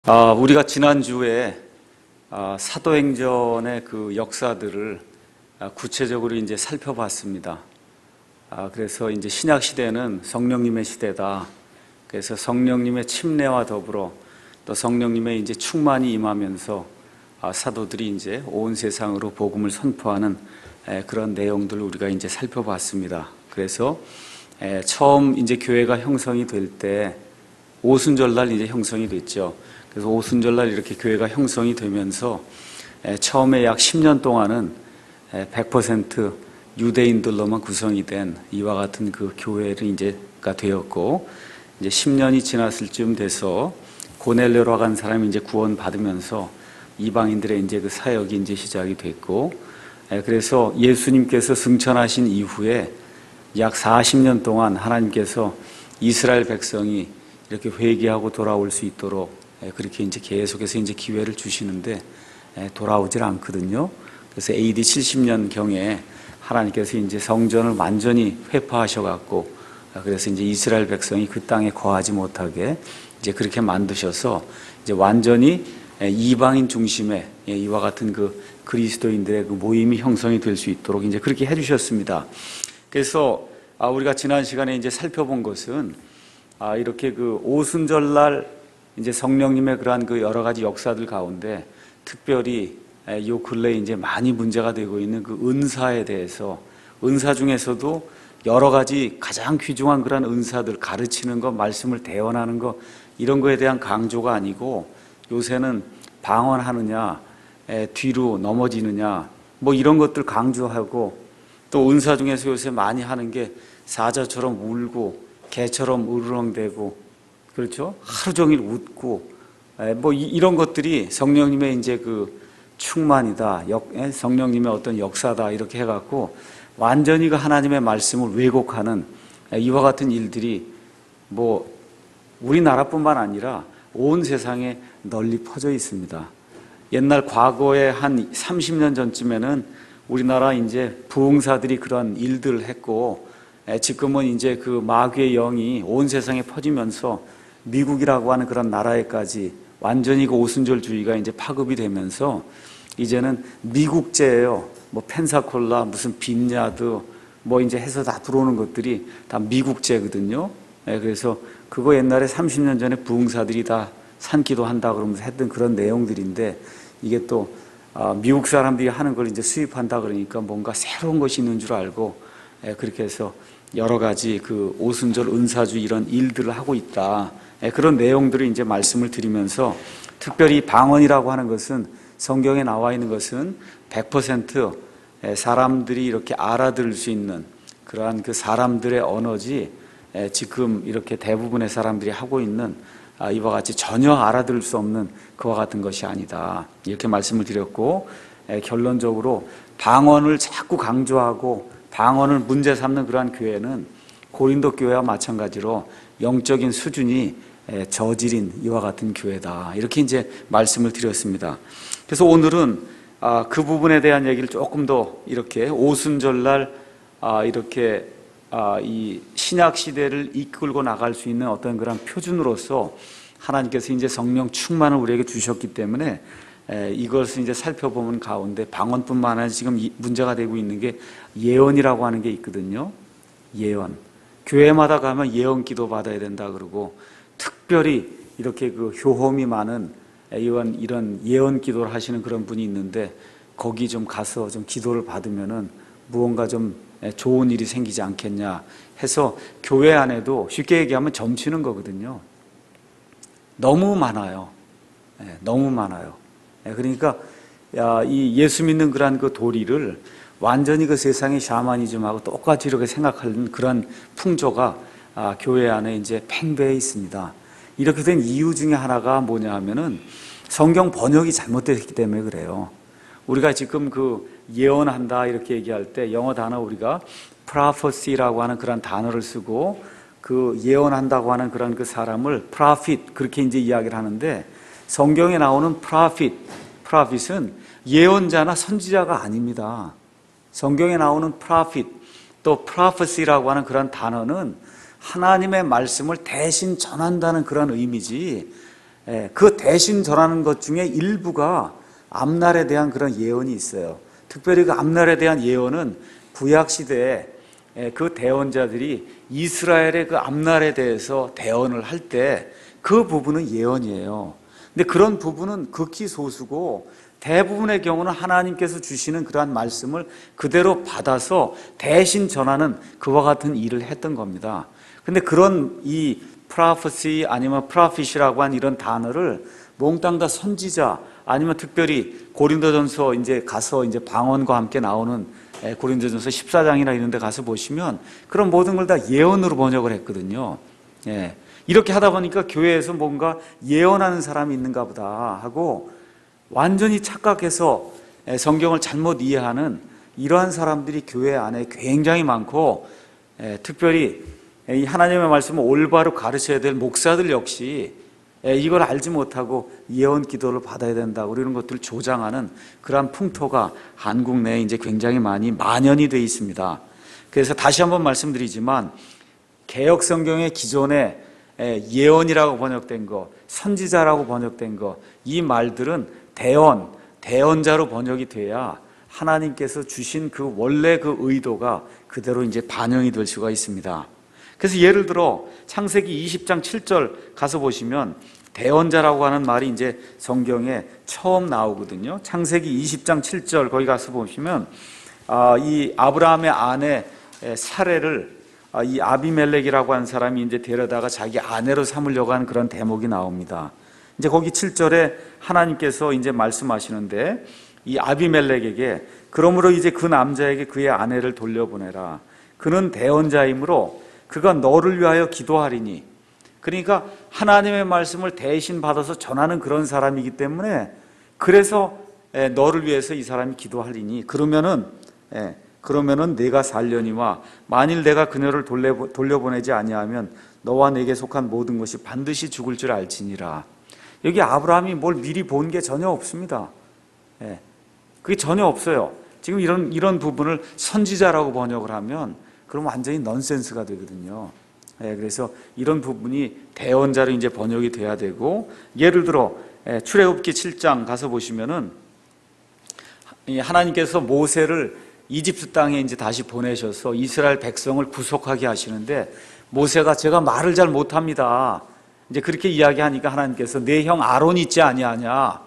우리가 지난주에 사도행전의 그 역사들을 구체적으로 이제 살펴봤습니다. 그래서 이제 신약 시대는 성령님의 시대다. 그래서 성령님의 침례와 더불어 또 성령님의 이제 충만이 임하면서 사도들이 이제 온 세상으로 복음을 선포하는 그런 내용들을 우리가 이제 살펴봤습니다. 그래서 처음 이제 교회가 형성이 될 때 오순절날 이제 형성이 됐죠. 그래서 오순절날 이렇게 교회가 형성이 되면서 처음에 약 10년 동안은 100% 유대인들로만 구성이 된 이와 같은 그 교회를 이제가 되었고, 이제 10년이 지났을 쯤 돼서 고넬료라고 한 사람이 이제 구원받으면서 이방인들의 이제 그 사역이 이제 시작이 됐고, 그래서 예수님께서 승천하신 이후에 약 40년 동안 하나님께서 이스라엘 백성이 이렇게 회개하고 돌아올 수 있도록 그렇게 이제 계속해서 이제 기회를 주시는데 돌아오질 않거든요. 그래서 AD 70년 경에 하나님께서 이제 성전을 완전히 회파하셔갖고, 그래서 이제 이스라엘 백성이 그 땅에 거하지 못하게 이제 그렇게 만드셔서 이제 완전히 이방인 중심의 이와 같은 그 그리스도인들의 그 모임이 형성이 될 수 있도록 이제 그렇게 해주셨습니다. 그래서 우리가 지난 시간에 이제 살펴본 것은 이렇게 그 오순절날 이제 성령님의 그러한 그 여러 가지 역사들 가운데 특별히 요 근래에 이제 많이 문제가 되고 있는 그 은사에 대해서, 은사 중에서도 여러 가지 가장 귀중한 그런 은사들, 가르치는 것, 말씀을 대언하는 것, 이런 거에 대한 강조가 아니고 요새는 방언하느냐, 뒤로 넘어지느냐, 뭐 이런 것들 강조하고, 또 은사 중에서 요새 많이 하는 게 사자처럼 울고 개처럼 으르렁대고, 그렇죠? 하루 종일 웃고, 뭐 이런 것들이 성령님의 이제 그 충만이다, 성령님의 어떤 역사다, 이렇게 해갖고 완전히 그 하나님의 말씀을 왜곡하는 이와 같은 일들이 뭐 우리나라뿐만 아니라 온 세상에 널리 퍼져 있습니다. 옛날 과거에 한 30년 전쯤에는 우리나라 이제 부흥사들이 그런 일들을 했고, 지금은 이제 그 마귀의 영이 온 세상에 퍼지면서 미국이라고 하는 그런 나라에까지 완전히 그 오순절주의가 이제 파급이 되면서 이제는 미국제예요. 뭐 펜사콜라, 무슨 빈야드, 뭐 이제 해서 다 들어오는 것들이 다 미국제거든요. 그래서 그거 옛날에 30년 전에 부흥사들이 다 산기도 한다 그러면서 했던 그런 내용들인데, 이게 또 미국 사람들이 하는 걸 이제 수입한다 그러니까 뭔가 새로운 것이 있는 줄 알고 그렇게 해서 여러 가지 그 오순절 은사주 이런 일들을 하고 있다. 그런 내용들을 이제 말씀을 드리면서, 특별히 방언이라고 하는 것은 성경에 나와 있는 것은 100% 사람들이 이렇게 알아들을 수 있는 그러한 그 사람들의 언어지, 지금 이렇게 대부분의 사람들이 하고 있는 이와 같이 전혀 알아들을 수 없는 그와 같은 것이 아니다, 이렇게 말씀을 드렸고, 결론적으로 방언을 자꾸 강조하고 방언을 문제 삼는 그러한 교회는 고린도 교회와 마찬가지로 영적인 수준이 저질인 이와 같은 교회다, 이렇게 이제 말씀을 드렸습니다. 그래서 오늘은 그 부분에 대한 얘기를 조금 더 이렇게 오순절날 이렇게 이 신약 시대를 이끌고 나갈 수 있는 어떤 그런 표준으로서 하나님께서 이제 성령 충만을 우리에게 주셨기 때문에 이것을 이제 살펴보면 가운데 방언뿐만 아니라 지금 문제가 되고 있는 게 예언이라고 하는 게 있거든요. 예언. 교회마다 가면 예언 기도 받아야 된다 그러고, 특별히 이렇게 그 효험이 많은 이런 예언 기도를 하시는 그런 분이 있는데, 거기 좀 가서 좀 기도를 받으면은 무언가 좀 좋은 일이 생기지 않겠냐 해서 교회 안에도 쉽게 얘기하면 점치는 거거든요. 너무 많아요. 너무 많아요. 그러니까 이 예수 믿는 그런 그 도리를 완전히 그 세상의 샤머니즘하고 똑같이 이렇게 생각하는 그런 풍조가 교회 안에 이제 팽배해 있습니다. 이렇게 된 이유 중에 하나가 뭐냐 하면은 성경 번역이 잘못됐기 때문에 그래요. 우리가 지금 그 예언한다 이렇게 얘기할 때 영어 단어 우리가 prophecy라고 하는 그런 단어를 쓰고, 그 예언한다고 하는 그런 그 사람을 prophet 그렇게 이제 이야기를 하는데, 성경에 나오는 prophet은 예언자나 선지자가 아닙니다. 성경에 나오는 prophet 또 prophecy라고 하는 그런 단어는 하나님의 말씀을 대신 전한다는 그런 의미지, 그 대신 전하는 것 중에 일부가 앞날에 대한 그런 예언이 있어요. 특별히 그 앞날에 대한 예언은 구약 시대에 그 대언자들이 이스라엘의 그 앞날에 대해서 대언을 할 때 그 부분은 예언이에요. 근데 그런 부분은 극히 소수고 대부분의 경우는 하나님께서 주시는 그러한 말씀을 그대로 받아서 대신 전하는 그와 같은 일을 했던 겁니다. 근데 그런 이 prophecy 아니면 prophet이라고 한 이런 단어를 몽땅 다 선지자 아니면 특별히 고린도전서 이제 가서 이제 방언과 함께 나오는 고린도전서 14장이나 이런 데 가서 보시면 그런 모든 걸 다 예언으로 번역을 했거든요. 이렇게 하다 보니까 교회에서 뭔가 예언하는 사람이 있는가 보다 하고 완전히 착각해서 성경을 잘못 이해하는 이러한 사람들이 교회 안에 굉장히 많고, 특별히 이 하나님의 말씀을 올바로 가르쳐야 될 목사들 역시 이걸 알지 못하고 예언 기도를 받아야 된다고 이런 것들을 조장하는 그러한 풍토가 한국 내에 이제 굉장히 많이 만연이 되어 있습니다. 그래서 다시 한번 말씀드리지만 개역 성경의 기존에 예언이라고 번역된 거, 선지자라고 번역된 거, 이 말들은 대언자로 번역이 돼야 하나님께서 주신 그 원래 그 의도가 그대로 이제 반영이 될 수가 있습니다. 그래서 예를 들어 창세기 20장 7절 가서 보시면 대언자라고 하는 말이 이제 성경에 처음 나오거든요. 창세기 20장 7절 거기 가서 보시면 이 아브라함의 아내 사레를 이 아비멜렉이라고 하는 사람이 이제 데려다가 자기 아내로 삼으려고 하는 그런 대목이 나옵니다. 이제 거기 7절에 하나님께서 이제 말씀하시는데 이 아비멜렉에게 그러므로 이제 그 남자에게 그의 아내를 돌려보내라. 그는 대언자이므로 그가 너를 위하여 기도하리니. 그러니까 하나님의 말씀을 대신 받아서 전하는 그런 사람이기 때문에 그래서 너를 위해서 이 사람이 기도하리니 그러면은 내가 살려니와 만일 내가 그녀를 돌려보내지 아니하면 너와 내게 속한 모든 것이 반드시 죽을 줄 알지니라. 여기 아브라함이 뭘 미리 본 게 전혀 없습니다. 그게 전혀 없어요. 지금 이런 부분을 선지자라고 번역을 하면 그럼 완전히 넌센스가 되거든요. 그래서 이런 부분이 대언자로 이제 번역이 돼야 되고, 예를 들어 출애굽기 7장 가서 보시면은 하나님께서 모세를 이집트 땅에 이제 다시 보내셔서 이스라엘 백성을 구속하게 하시는데 모세가 제가 말을 잘 못합니다. 이제 그렇게 이야기하니까 하나님께서 내 형 아론이 있지 아니하냐.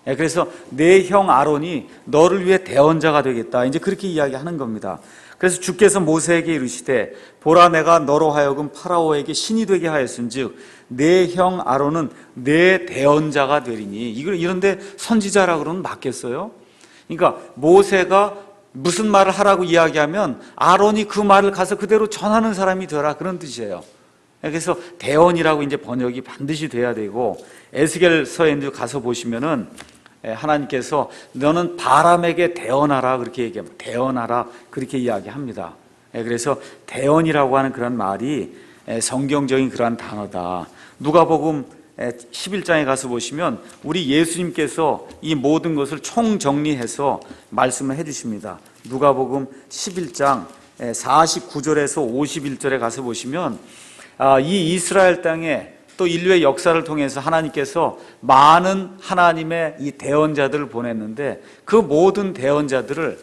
그래서 내 형 아론이 너를 위해 대언자가 되겠다. 이제 그렇게 이야기하는 겁니다. 그래서 주께서 모세에게 이르시되 보라 내가 너로 하여금 파라오에게 신이 되게 하였은즉 내 형 아론은 내 대언자가 되리니. 이런데 선지자라 그러면 맞겠어요? 그러니까 모세가 무슨 말을 하라고 이야기하면 아론이 그 말을 가서 그대로 전하는 사람이 되라, 그런 뜻이에요. 그래서 대언이라고 이제 번역이 반드시 돼야 되고, 에스겔서에 가서 보시면은 하나님께서 너는 바람에게 대언하라 그렇게 얘기합니다. 대언하라 그렇게 이야기합니다. 그래서 대언이라고 하는 그런 말이 성경적인 그러한 단어다. 누가복음 11장에 가서 보시면 우리 예수님께서 이 모든 것을 총정리해서 말씀을 해주십니다. 누가복음 11장 49절에서 51절에 가서 보시면 이 이스라엘 땅에 또 인류의 역사를 통해서 하나님께서 많은 하나님의 이 대언자들을 보냈는데 그 모든 대언자들을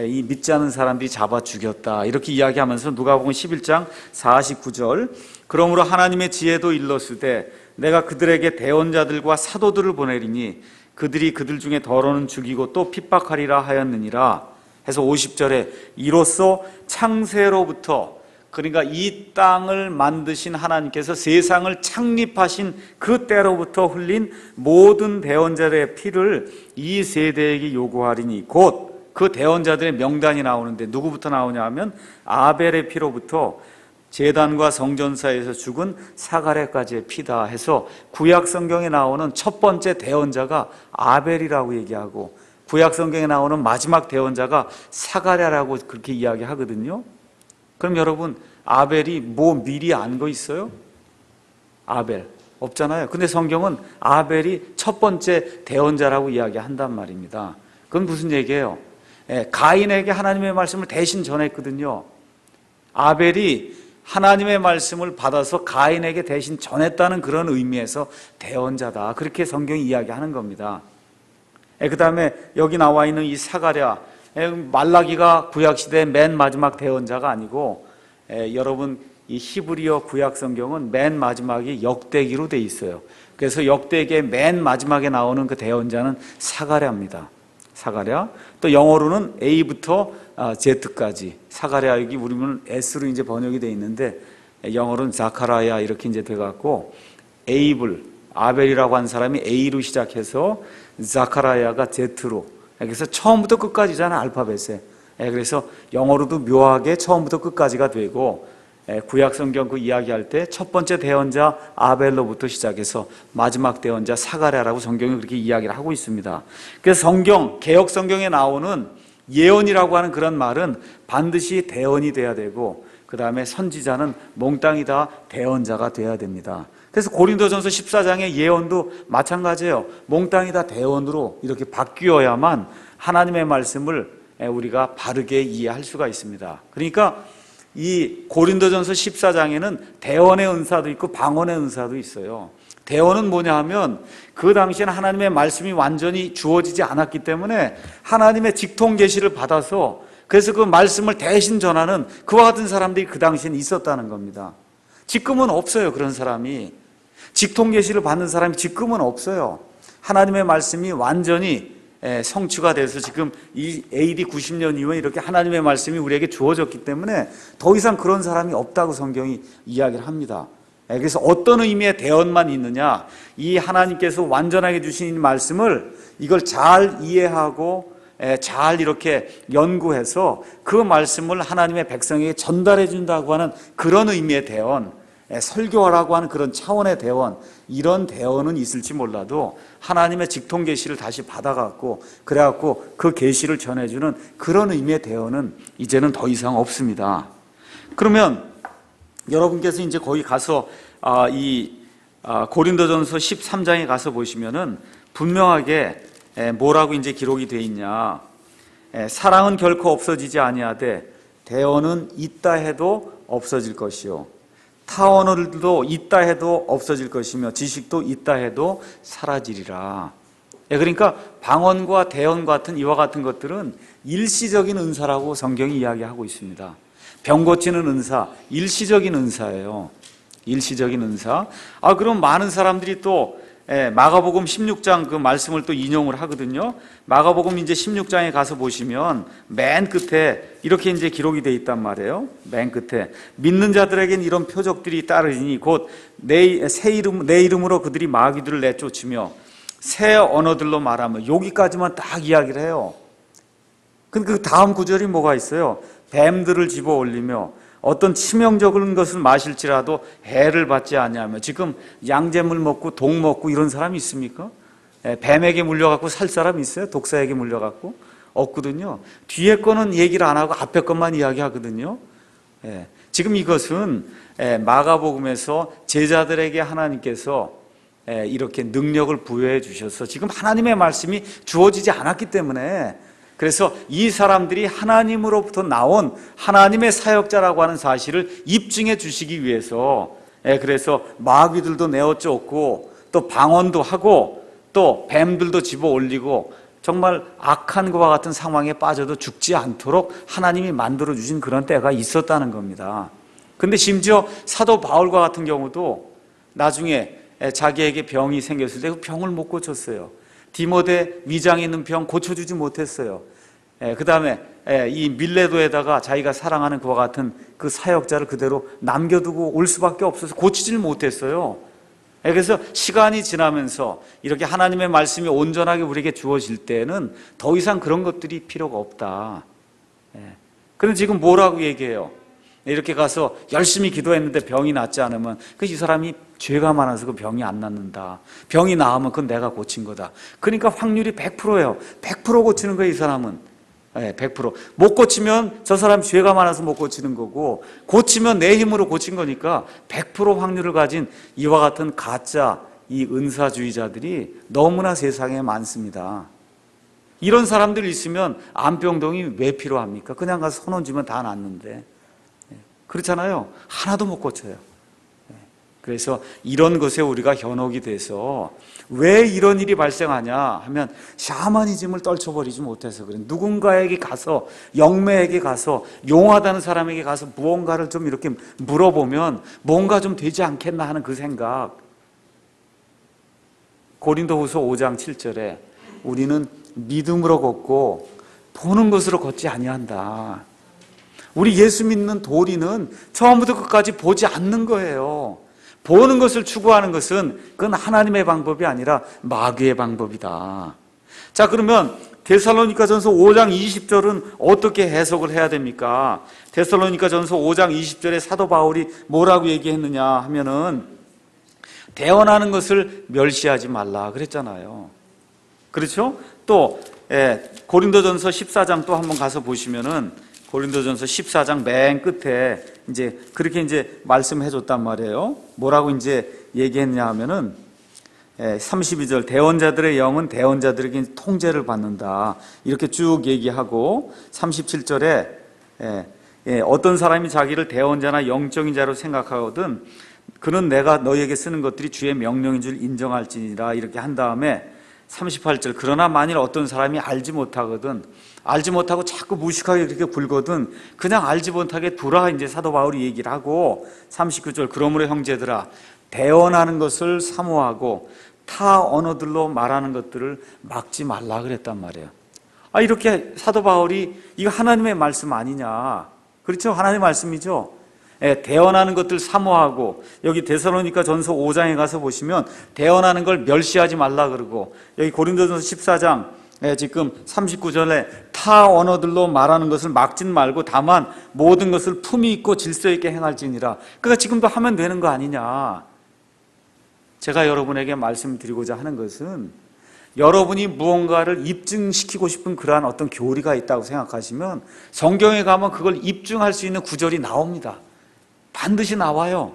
이 믿지 않은 사람들이 잡아 죽였다, 이렇게 이야기하면서 누가복음 11장 49절 그러므로 하나님의 지혜도 일렀으되 내가 그들에게 대언자들과 사도들을 보내리니 그들이 그들 중에 더러는 죽이고 또 핍박하리라 하였느니라 해서 50절에 이로써 창세로부터, 그러니까 이 땅을 만드신 하나님께서 세상을 창립하신 그 때로부터 흘린 모든 대언자들의 피를 이 세대에게 요구하리니, 곧 그 대언자들의 명단이 나오는데 누구부터 나오냐 하면 아벨의 피로부터 제단과 성전사에서 죽은 사가랴까지의 피다 해서 구약 성경에 나오는 첫 번째 대언자가 아벨이라고 얘기하고 구약 성경에 나오는 마지막 대언자가 사가랴라고 그렇게 이야기하거든요. 그럼 여러분, 아벨이 뭐 미리 안 거 있어요? 아벨 없잖아요. 근데 성경은 아벨이 첫 번째 대언자라고 이야기한단 말입니다. 그건 무슨 얘기예요? 가인에게 하나님의 말씀을 대신 전했거든요. 아벨이 하나님의 말씀을 받아서 가인에게 대신 전했다는 그런 의미에서 대언자다. 그렇게 성경이 이야기하는 겁니다. 그 다음에 여기 나와 있는 이 사가랴, 말라기가 구약시대의 맨 마지막 대언자가 아니고, 여러분 이 히브리어 구약 성경은 맨 마지막이 역대기로 돼 있어요. 그래서 역대기의 맨 마지막에 나오는 그 대언자는 사가랴입니다. 사가랴. 또 영어로는 A부터 Z까지. 사가랴, 여기 우리는 S로 이제 번역이 돼 있는데 영어로는 자카라야 이렇게 이제 돼 갖고, 아벨이라고 한 사람이 A로 시작해서 자카라야가 Z로. 그래서 처음부터 끝까지잖아, 알파벳에. 그래서 영어로도 묘하게 처음부터 끝까지가 되고, 구약 성경 그 이야기할 때 첫 번째 대언자 아벨로부터 시작해서 마지막 대언자 사가랴라고 성경이 그렇게 이야기를 하고 있습니다. 그래서 성경, 개역 성경에 나오는 예언이라고 하는 그런 말은 반드시 대언이 돼야 되고, 그 다음에 선지자는 몽땅이 다 대언자가 돼야 됩니다. 그래서 고린도전서 14장의 예언도 마찬가지예요. 몽땅이 다 대언으로 이렇게 바뀌어야만 하나님의 말씀을 우리가 바르게 이해할 수가 있습니다. 그러니까 이 고린도전서 14장에는 대언의 은사도 있고 방언의 은사도 있어요. 대언은 뭐냐 하면 그 당시에는 하나님의 말씀이 완전히 주어지지 않았기 때문에 하나님의 직통 계시를 받아서, 그래서 그 말씀을 대신 전하는 그와 같은 사람들이 그 당시에는 있었다는 겁니다. 지금은 없어요. 그런 사람이, 직통 계시를 받는 사람이 지금은 없어요. 하나님의 말씀이 완전히 성취가 돼서 지금 이 AD 90년 이후에 이렇게 하나님의 말씀이 우리에게 주어졌기 때문에 더 이상 그런 사람이 없다고 성경이 이야기를 합니다. 그래서 어떤 의미의 대언만 있느냐, 이 하나님께서 완전하게 주신 말씀을 이걸 잘 이해하고 잘 이렇게 연구해서 그 말씀을 하나님의 백성에게 전달해 준다고 하는 그런 의미의 대언, 설교하라고 하는 그런 차원의 대언, 이런 대언은 있을지 몰라도 하나님의 직통 계시를 다시 받아갖고 그래갖고 그 계시를 전해주는 그런 의미의 대언은 이제는 더 이상 없습니다. 그러면 여러분께서 이제 거기 가서 고린도전서 13장에 가서 보시면은 분명하게 뭐라고 이제 기록이 돼 있냐, 사랑은 결코 없어지지 아니하되 대언은 있다 해도 없어질 것이요 타 언어들도 있다 해도 없어질 것이며 지식도 있다 해도 사라지리라. 그러니까 방언과 대언 같은 이와 같은 것들은 일시적인 은사라고 성경이 이야기하고 있습니다. 병 고치는 은사, 일시적인 은사예요. 일시적인 은사. 그럼 많은 사람들이 또 마가복음 16장 그 말씀을 또 인용을 하거든요. 마가복음 이제 16장에 가서 보시면 맨 끝에 이렇게 이제 기록이 돼 있단 말이에요. 맨 끝에 믿는 자들에겐 이런 표적들이 따르니 곧 내 이름으로 그들이 마귀들을 내쫓으며 새 언어들로 말하며, 여기까지만 딱 이야기를 해요. 근데 그 다음 구절이 뭐가 있어요? 뱀들을 집어 올리며 어떤 치명적인 것을 마실지라도 해를 받지 아니하며. 지금 양잿물 먹고 독 먹고 이런 사람이 있습니까? 뱀에게 물려갖고 살 사람 있어요? 독사에게 물려갖고? 없거든요. 뒤에 거는 얘기를 안 하고 앞에 것만 이야기하거든요. 지금 이것은 마가복음에서 제자들에게 하나님께서 이렇게 능력을 부여해 주셔서 지금 하나님의 말씀이 주어지지 않았기 때문에, 그래서 이 사람들이 하나님으로부터 나온 하나님의 사역자라고 하는 사실을 입증해 주시기 위해서, 그래서 마귀들도 내어 쫓고 또 방언도 하고 또 뱀들도 집어 올리고 정말 악한 것과 같은 상황에 빠져도 죽지 않도록 하나님이 만들어 주신 그런 때가 있었다는 겁니다. 근데 심지어 사도 바울과 같은 경우도 나중에 자기에게 병이 생겼을 때 그 병을 못 고쳤어요. 디모데 위장에 있는 병 고쳐주지 못했어요. 그 다음에 이 밀레도에다가 자기가 사랑하는 그와 같은 그 사역자를 그대로 남겨두고 올 수밖에 없어서 고치질 못했어요. 그래서 시간이 지나면서 이렇게 하나님의 말씀이 온전하게 우리에게 주어질 때는 더 이상 그런 것들이 필요가 없다. 그런데 지금 뭐라고 얘기해요? 이렇게 가서 열심히 기도했는데 병이 낫지 않으면 이 사람이 죄가 많아서 그 병이 안 낫는다. 병이 나으면 그건 내가 고친 거다. 그러니까 확률이 100%예요. 100% 고치는 거예요, 이 사람은. 100%. 못 고치면 저 사람 죄가 많아서 못 고치는 거고, 고치면 내 힘으로 고친 거니까 100% 확률을 가진 이와 같은 가짜 이 은사주의자들이 너무나 세상에 많습니다. 이런 사람들이 있으면 암병동이 왜 필요합니까? 그냥 가서 손 얹으면 다 낫는데. 그렇잖아요. 하나도 못 고쳐요. 그래서 이런 것에 우리가 현혹이 돼서 왜 이런 일이 발생하냐 하면 샤머니즘을 떨쳐버리지 못해서 그래. 누군가에게 가서, 영매에게 가서, 용하다는 사람에게 가서 무언가를 좀 이렇게 물어보면 뭔가 좀 되지 않겠나 하는 그 생각. 고린도후서 5장 7절에 우리는 믿음으로 걷고 보는 것으로 걷지 아니한다. 우리 예수 믿는 도리는 처음부터 끝까지 보지 않는 거예요. 보는 것을 추구하는 것은 그건 하나님의 방법이 아니라 마귀의 방법이다. 자, 그러면 데살로니가전서 5장 20절은 어떻게 해석을 해야 됩니까? 데살로니가전서 5장 20절에 사도 바울이 뭐라고 얘기했느냐 하면은 대언하는 것을 멸시하지 말라 그랬잖아요. 그렇죠? 또 고린도전서 14장 또 한번 가서 보시면은 고린도전서 14장 맨 끝에 이제 그렇게 이제 말씀해 줬단 말이에요. 뭐라고 이제 얘기했냐 하면은 32절 대언자들의 영은 대언자들에게 통제를 받는다. 이렇게 쭉 얘기하고 37절에 어떤 사람이 자기를 대언자나 영적인 자로 생각하거든 그는 내가 너희에게 쓰는 것들이 주의 명령인 줄 인정할지니라 이렇게 한 다음에 38절 그러나 만일 어떤 사람이 알지 못하거든 알지 못하고 자꾸 무식하게 그렇게 굴거든 그냥 알지 못하게 두라 이제 사도 바울이 얘기를 하고 39절 그러므로 형제들아 대언하는 것을 사모하고 타 언어들로 말하는 것들을 막지 말라 그랬단 말이에요. 이렇게 사도 바울이 이거 하나님의 말씀 아니냐. 그렇죠? 하나님의 말씀이죠. 대언하는 것들 사모하고 여기 데살로니가 전서 5장에 가서 보시면 대언하는 걸 멸시하지 말라 그러고 여기 고린도전서 14장 지금 39절에 타 언어들로 말하는 것을 막진 말고 다만 모든 것을 품위 있고 질서 있게 행할지니라. 그러니까 지금도 하면 되는 거 아니냐. 제가 여러분에게 말씀드리고자 하는 것은 여러분이 무언가를 입증시키고 싶은 그러한 어떤 교리가 있다고 생각하시면 성경에 가면 그걸 입증할 수 있는 구절이 나옵니다. 반드시 나와요.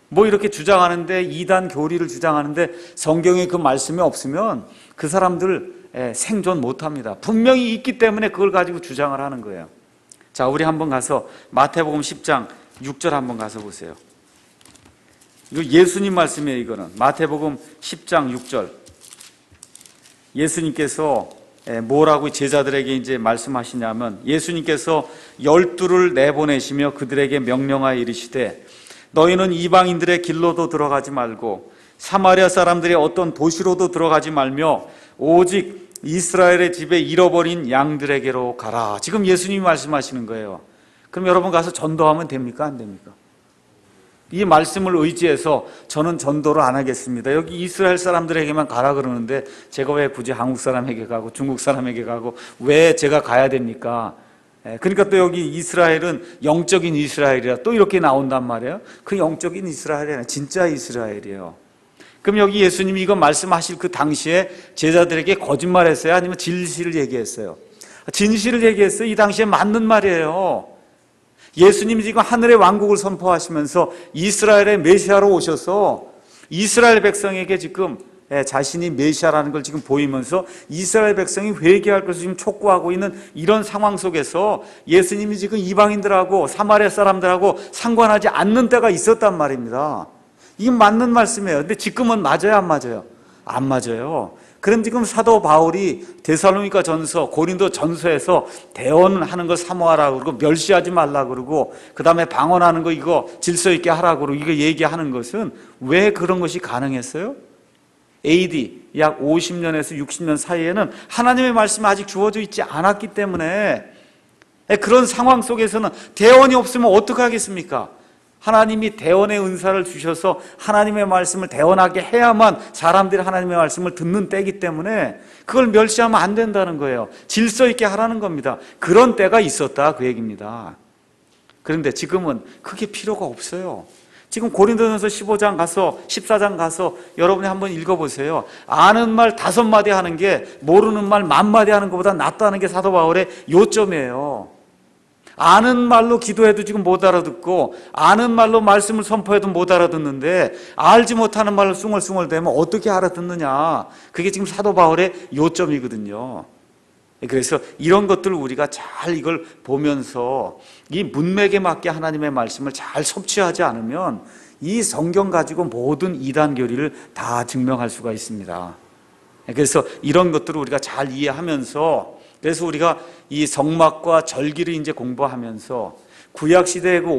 뭐 이렇게 주장하는데 이단 교리를 주장하는데 성경에 그 말씀이 없으면 그 사람들 생존 못합니다. 분명히 있기 때문에 그걸 가지고 주장을 하는 거예요. 자, 우리 한번 가서 마태복음 10장 6절 한번 가서 보세요. 이거 예수님 말씀이에요. 이거는 마태복음 10장 6절 예수님께서 뭐라고 제자들에게 이제 말씀하시냐면 예수님께서 12를 내보내시며 그들에게 명령하여 이르시되 너희는 이방인들의 길로도 들어가지 말고 사마리아 사람들의 어떤 도시로도 들어가지 말며 오직 이스라엘의 집에 잃어버린 양들에게로 가라. 지금 예수님이 말씀하시는 거예요. 그럼 여러분 가서 전도하면 됩니까? 안 됩니까? 이 말씀을 의지해서 저는 전도를 안 하겠습니다. 여기 이스라엘 사람들에게만 가라 그러는데 제가 왜 굳이 한국 사람에게 가고 중국 사람에게 가고 왜 제가 가야 됩니까? 그러니까 또 여기 이스라엘은 영적인 이스라엘이라 또 이렇게 나온단 말이에요. 그 영적인 이스라엘이 아니라 진짜 이스라엘이에요. 그럼 여기 예수님이 이거 말씀하실 그 당시에 제자들에게 거짓말했어요? 아니면 진실을 얘기했어요? 진실을 얘기했어요. 이 당시에 맞는 말이에요. 예수님이 지금 하늘의 왕국을 선포하시면서 이스라엘의 메시아로 오셔서 이스라엘 백성에게 지금 자신이 메시아라는 걸 지금 보이면서 이스라엘 백성이 회개할 것을 지금 촉구하고 있는 이런 상황 속에서 예수님이 지금 이방인들하고 사마리아 사람들하고 상관하지 않는 때가 있었단 말입니다. 이게 맞는 말씀이에요. 근데 지금은 맞아요, 안 맞아요? 안 맞아요. 그럼 지금 사도 바울이 데살로니가 전서, 고린도 전서에서 대언하는 거 사모하라 그러고 멸시하지 말라 그러고 그 다음에 방언하는 거 이거 질서 있게 하라 그러고 이거 얘기하는 것은 왜 그런 것이 가능했어요? AD 약 50년에서 60년 사이에는 하나님의 말씀이 아직 주어져 있지 않았기 때문에 그런 상황 속에서는 대언이 없으면 어떻게 하겠습니까? 하나님이 대언의 은사를 주셔서 하나님의 말씀을 대언하게 해야만 사람들이 하나님의 말씀을 듣는 때이기 때문에 그걸 멸시하면 안 된다는 거예요. 질서 있게 하라는 겁니다. 그런 때가 있었다 그 얘기입니다. 그런데 지금은 그게 필요가 없어요. 지금 고린도전서 15장 가서 14장 가서 여러분이 한번 읽어보세요. 아는 말 5마디 하는 게 모르는 말 10,000마디 하는 것보다 낫다는 게 사도 바울의 요점이에요. 아는 말로 기도해도 지금 못 알아듣고 아는 말로 말씀을 선포해도 못 알아듣는데 알지 못하는 말로 숭얼숭얼대면 어떻게 알아듣느냐. 그게 지금 사도 바울의 요점이거든요. 그래서 이런 것들을 우리가 잘 이걸 보면서 이 문맥에 맞게 하나님의 말씀을 잘 섭취하지 않으면 이 성경 가지고 모든 이단 교리를 다 증명할 수가 있습니다. 그래서 이런 것들을 우리가 잘 이해하면서, 그래서 우리가 이 성막과 절기를 이제 공부하면서 구약 시대의 그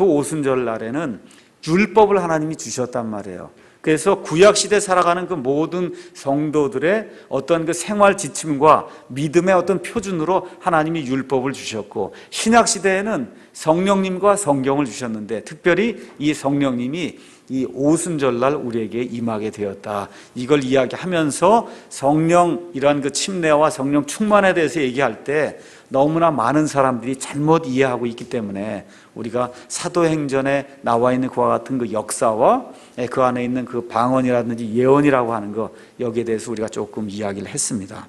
오순절 날에는 율법을 하나님이 주셨단 말이에요. 그래서 구약 시대 살아가는 그 모든 성도들의 어떤 그 생활 지침과 믿음의 어떤 표준으로 하나님이 율법을 주셨고, 신약 시대에는 성령님과 성경을 주셨는데 특별히 이 성령님이 이 오순절날 우리에게 임하게 되었다. 이걸 이야기하면서 성령이란 그 침례와 성령 충만에 대해서 얘기할 때 너무나 많은 사람들이 잘못 이해하고 있기 때문에 우리가 사도행전에 나와 있는 그와 같은 그 역사와 그 안에 있는 그 방언이라든지 예언이라고 하는 거, 여기에 대해서 우리가 조금 이야기를 했습니다.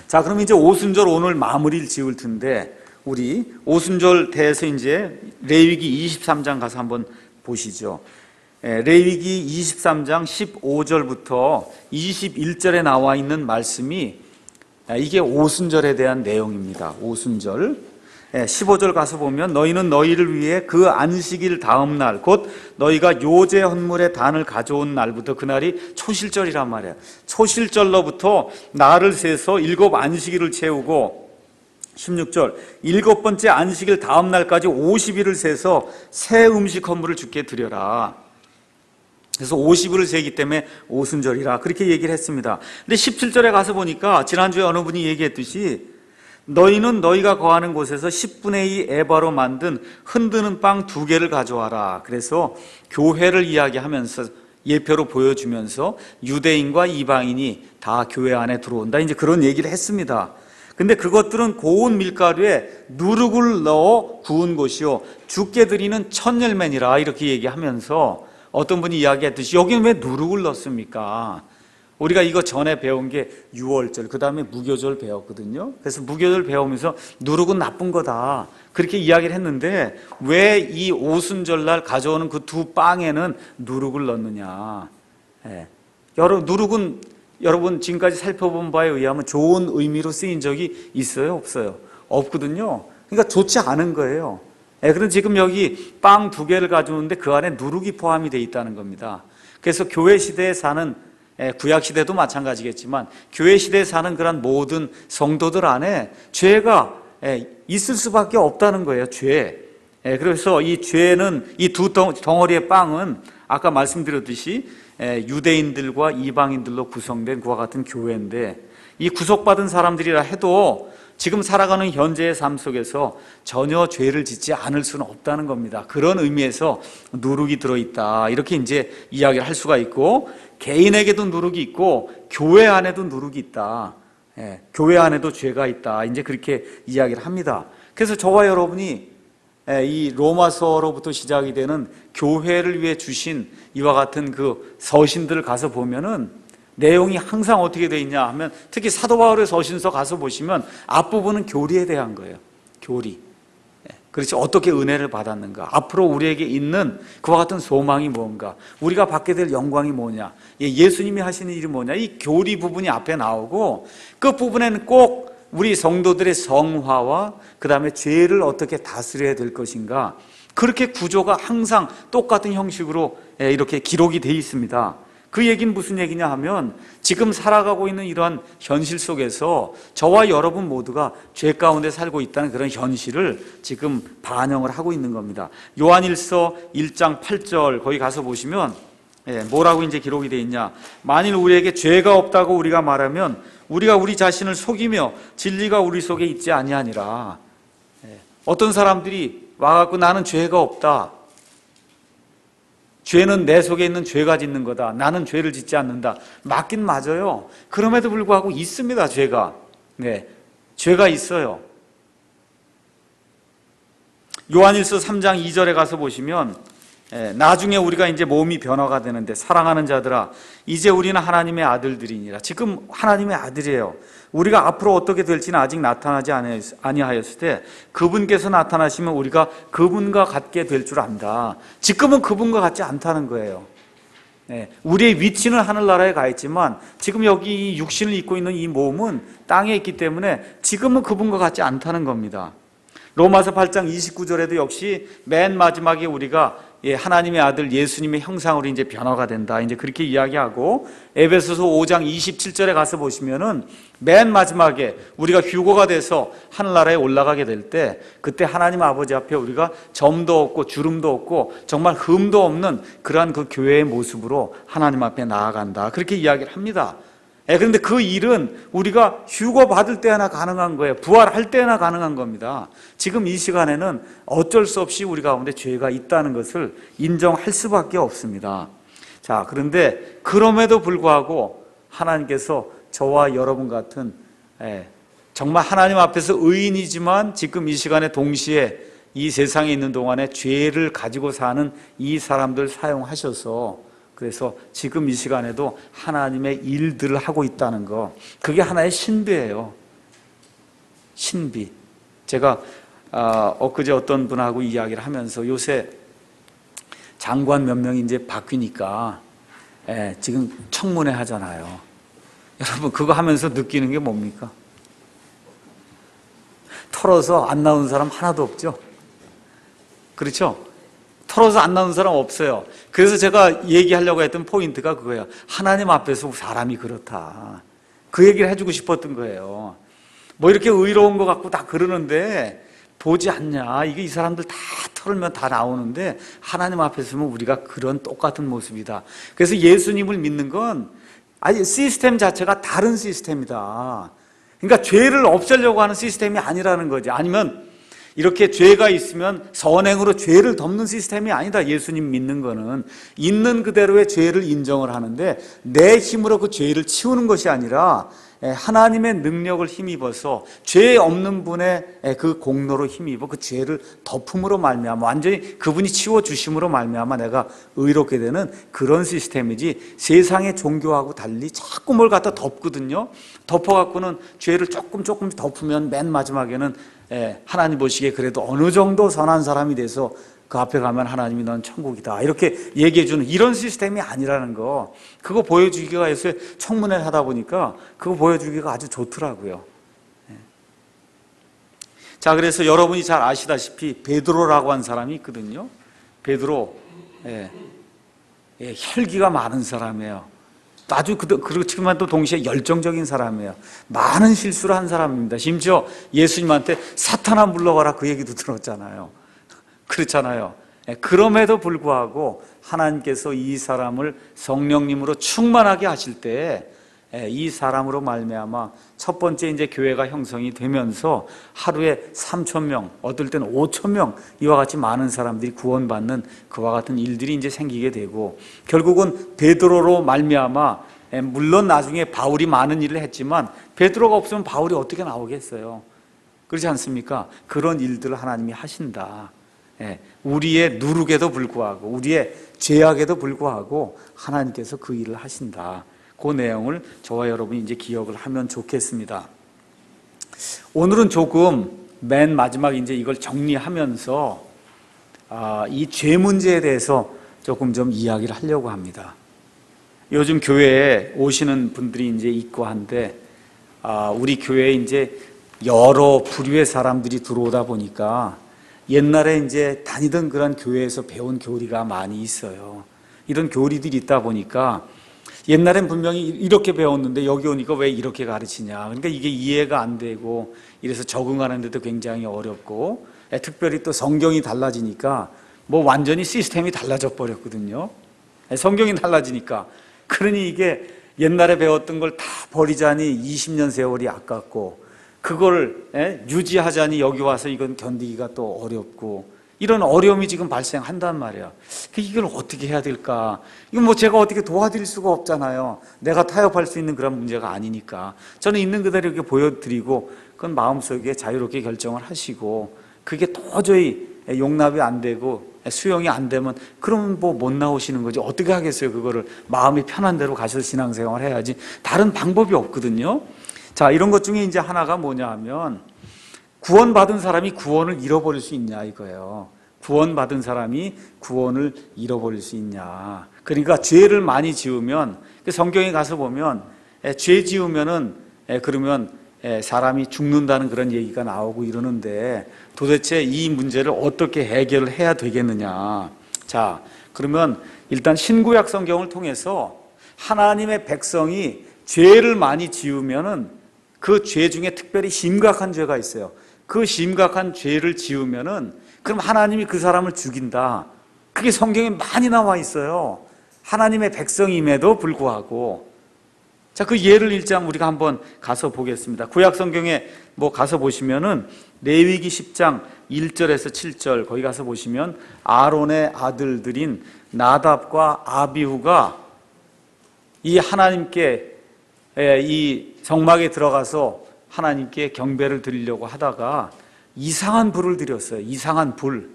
자, 그럼 이제 오순절 오늘 마무리를 지을 텐데, 우리 오순절 대해서 이제 레위기 23장 가서 한번 보시죠. 레위기 23장 15절부터 21절에 나와 있는 말씀이 이게 오순절에 대한 내용입니다. 오순절 15절 가서 보면 너희는 너희를 위해 그 안식일 다음 날 곧 너희가 요제 헌물의 단을 가져온 날부터, 그날이 초실절이란 말이에요. 초실절로부터 날을 세서 7 안식일을 채우고 16절 7번째 안식일 다음 날까지 50일을 세서 새 음식 헌물을 주께 드려라. 그래서 50일을 세기 때문에 오순절이라 그렇게 얘기를 했습니다. 근데 17절에 가서 보니까 지난주에 어느 분이 얘기했듯이 너희는 너희가 거하는 곳에서 10분의 2 에바로 만든 흔드는 빵 2개를 가져와라. 그래서 교회를 이야기하면서 예표로 보여주면서 유대인과 이방인이 다 교회 안에 들어온다, 이제 그런 얘기를 했습니다. 근데 그것들은 고운 밀가루에 누룩을 넣어 구운 것이요 주께 드리는 천열매니라, 이렇게 얘기하면서 어떤 분이 이야기했듯이 여기는 왜 누룩을 넣습니까? 우리가 이거 전에 배운 게 유월절, 그 다음에 무교절 배웠거든요. 그래서 무교절 배우면서 누룩은 나쁜 거다, 그렇게 이야기를 했는데 왜 이 오순절날 가져오는 그 2 빵에는 누룩을 넣느냐. 누룩은 여러분 지금까지 살펴본 바에 의하면 좋은 의미로 쓰인 적이 있어요? 없어요? 없거든요. 그러니까 좋지 않은 거예요. 그럼 지금 여기 빵 2개를 가져오는데 그 안에 누룩이 포함이 되어 있다는 겁니다. 그래서 교회 시대에 사는, 구약 시대도 마찬가지겠지만 교회 시대에 사는 그런 모든 성도들 안에 죄가 있을 수밖에 없다는 거예요. 죄. 그래서 이 죄는, 이 2 덩어리의 빵은 아까 말씀드렸듯이 유대인들과 이방인들로 구성된 그와 같은 교회인데, 이 구속받은 사람들이라 해도 지금 살아가는 현재의 삶 속에서 전혀 죄를 짓지 않을 수는 없다는 겁니다. 그런 의미에서 누룩이 들어있다, 이렇게 이제 이야기를 할 수가 있고, 개인에게도 누룩이 있고 교회 안에도 누룩이 있다. 교회 안에도 죄가 있다, 이제 그렇게 이야기를 합니다. 그래서 저와 여러분이 이 로마서로부터 시작이 되는 교회를 위해 주신 이와 같은 그 서신들을 가서 보면은 내용이 항상 어떻게 되어 있냐 하면, 특히 사도 바울의 서신서 가서 보시면 앞부분은 교리에 대한 거예요. 교리. 그렇지, 어떻게 은혜를 받았는가, 앞으로 우리에게 있는 그와 같은 소망이 뭔가, 우리가 받게 될 영광이 뭐냐, 예수님이 하시는 일이 뭐냐, 이 교리 부분이 앞에 나오고 끝 부분에는 꼭 우리 성도들의 성화와 그 다음에 죄를 어떻게 다스려야 될 것인가, 그렇게 구조가 항상 똑같은 형식으로 이렇게 기록이 되어 있습니다. 그 얘기는 무슨 얘기냐 하면, 지금 살아가고 있는 이러한 현실 속에서 저와 여러분 모두가 죄 가운데 살고 있다는 그런 현실을 지금 반영을 하고 있는 겁니다. 요한일서 1장 8절 거기 가서 보시면 뭐라고 이제 기록이 되어 있냐. 만일 우리에게 죄가 없다고 우리가 말하면 우리가 우리 자신을 속이며 진리가 우리 속에 있지 아니하니라. 어떤 사람들이 와갖고 나는 죄가 없다, 죄는 내 속에 있는 죄가 짓는 거다, 나는 죄를 짓지 않는다. 맞긴 맞아요. 그럼에도 불구하고 있습니다. 죄가. 죄가 있어요. 요한일서 3장 2절에 가서 보시면 나중에 우리가 이제 몸이 변화가 되는데, 사랑하는 자들아 이제 우리는 하나님의 아들들이니라. 지금 하나님의 아들이에요. 우리가 앞으로 어떻게 될지는 아직 나타나지 아니하였을 때 그분께서 나타나시면 우리가 그분과 같게 될 줄 안다. 지금은 그분과 같지 않다는 거예요. 우리의 위치는 하늘나라에 가 있지만 지금 여기 이 육신을 입고 있는 이 몸은 땅에 있기 때문에 지금은 그분과 같지 않다는 겁니다. 로마서 8장 29절에도 역시 맨 마지막에 우리가 하나님의 아들 예수님의 형상으로 이제 변화가 된다, 이제 그렇게 이야기하고, 에베소서 5장 27절에 가서 보시면은 맨 마지막에 우리가 휴거가 돼서 하늘나라에 올라가게 될 때, 그때 하나님 아버지 앞에 우리가 점도 없고 주름도 없고 정말 흠도 없는 그러한 그 교회의 모습으로 하나님 앞에 나아간다, 그렇게 이야기를 합니다. 그런데 그 일은 우리가 휴거 받을 때나 가능한 거예요. 부활할 때나 가능한 겁니다. 지금 이 시간에는 어쩔 수 없이 우리 가운데 죄가 있다는 것을 인정할 수밖에 없습니다. 자, 그런데 그럼에도 불구하고 하나님께서 저와 여러분 같은 정말 하나님 앞에서 의인이지만 지금 이 시간에 동시에 이 세상에 있는 동안에 죄를 가지고 사는 이 사람들 사용하셔서, 그래서 지금 이 시간에도 하나님의 일들을 하고 있다는 거, 그게 하나의 신비예요. 신비. 제가 엊그제 어떤 분하고 이야기를 하면서 요새 장관 몇 명이 이제 바뀌니까 지금 청문회 하잖아요. 여러분 그거 하면서 느끼는 게 뭡니까? 털어서 안 나온 사람 하나도 없죠? 그렇죠? 털어서 안 나오는 사람 없어요. 그래서 제가 얘기하려고 했던 포인트가 그거예요. 하나님 앞에서 사람이 그렇다, 그 얘기를 해주고 싶었던 거예요. 뭐 이렇게 의로운 것 같고 다 그러는데 보지 않냐, 이게 이 사람들 다 털면 다 나오는데 하나님 앞에 서면 우리가 그런 똑같은 모습이다. 그래서 예수님을 믿는 건 아니 시스템 자체가 다른 시스템이다. 그러니까 죄를 없애려고 하는 시스템이 아니라는 거지. 아니면 이렇게 죄가 있으면 선행으로 죄를 덮는 시스템이 아니다. 예수님 믿는 거는 있는 그대로의 죄를 인정을 하는데 내 힘으로 그 죄를 치우는 것이 아니라 하나님의 능력을 힘입어서 죄 없는 분의 그 공로로 힘입어 그 죄를 덮음으로 말미암아 완전히 그분이 치워주심으로 말미암아 내가 의롭게 되는 그런 시스템이지, 세상의 종교하고 달리 자꾸 뭘 갖다 덮거든요. 덮어갖고는 죄를 조금 덮으면 맨 마지막에는 하나님 보시기에 그래도 어느 정도 선한 사람이 돼서 그 앞에 가면 하나님이 넌 천국이다 이렇게 얘기해주는 이런 시스템이 아니라는 거, 그거 보여주기가 요새 청문회를 하다 보니까 그거 보여주기가 아주 좋더라고요. 자, 그래서 여러분이 잘 아시다시피 베드로라고 한 사람이 있거든요. 베드로, 혈기가 많은 사람이에요. 아주 그렇지만 또 동시에 열정적인 사람이에요. 많은 실수를 한 사람입니다. 심지어 예수님한테 사탄아 물러가라 그 얘기도 들었잖아요. 그렇잖아요. 그럼에도 불구하고 하나님께서 이 사람을 성령님으로 충만하게 하실 때 이 사람으로 말미암아 첫 번째 이제 교회가 형성이 되면서 하루에 3,000명, 어떨 때는 5,000명 이와 같이 많은 사람들이 구원받는 그와 같은 일들이 이제 생기게 되고, 결국은 베드로로 말미암아 물론 나중에 바울이 많은 일을 했지만 베드로가 없으면 바울이 어떻게 나오겠어요? 그렇지 않습니까? 그런 일들을 하나님이 하신다. 우리의 누룩에도 불구하고 우리의 죄악에도 불구하고 하나님께서 그 일을 하신다. 그 내용을 저와 여러분이 이제 기억을 하면 좋겠습니다. 오늘은 조금 맨 마지막 이제 이걸 정리하면서 이 죄 문제에 대해서 조금 좀 이야기를 하려고 합니다. 요즘 교회에 오시는 분들이 이제 있고 한데 우리 교회에 이제 여러 부류의 사람들이 들어오다 보니까 옛날에 이제 다니던 그런 교회에서 배운 교리가 많이 있어요. 이런 교리들이 있다 보니까 옛날엔 분명히 이렇게 배웠는데 여기 오니까 왜 이렇게 가르치냐, 그러니까 이게 이해가 안 되고 이래서 적응하는 데도 굉장히 어렵고, 특별히 또 성경이 달라지니까 뭐 완전히 시스템이 달라져 버렸거든요. 성경이 달라지니까. 그러니 이게 옛날에 배웠던 걸 다 버리자니 20년 세월이 아깝고, 그걸 유지하자니 여기 와서 이건 견디기가 또 어렵고, 이런 어려움이 지금 발생한단 말이에요. 이걸 어떻게 해야 될까? 이건 뭐 제가 어떻게 도와드릴 수가 없잖아요. 내가 타협할 수 있는 그런 문제가 아니니까. 저는 있는 그대로 이렇게 보여드리고, 그건 마음속에 자유롭게 결정을 하시고, 그게 도저히 용납이 안 되고 수용이 안 되면 그러면 뭐 못 나오시는 거지. 어떻게 하겠어요? 그거를 마음이 편한 대로 가셔서 신앙생활 해야지. 다른 방법이 없거든요. 자, 이런 것 중에 이제 하나가 뭐냐 하면, 구원받은 사람이 구원을 잃어버릴 수 있냐 이거예요. 구원받은 사람이 구원을 잃어버릴 수 있냐. 그러니까 죄를 많이 지으면, 성경에 가서 보면 죄 지으면은 그러면 사람이 죽는다는 그런 얘기가 나오고 이러는데, 도대체 이 문제를 어떻게 해결을 해야 되겠느냐. 자, 그러면 일단 신구약 성경을 통해서 하나님의 백성이 죄를 많이 지으면은 그 죄 중에 특별히 심각한 죄가 있어요. 그 심각한 죄를 지으면은 그럼 하나님이 그 사람을 죽인다. 그게 성경에 많이 나와 있어요. 하나님의 백성임에도 불구하고. 자, 그 예를 1장 우리가 한번 가서 보겠습니다. 구약 성경에 가서 보시면은 레위기 10장 1절에서 7절 거기 가서 보시면 아론의 아들들인 나답과 아비후가 이 하나님께 이 성막에 들어가서 하나님께 경배를 드리려고 하다가 이상한 불을 드렸어요. 이상한 불.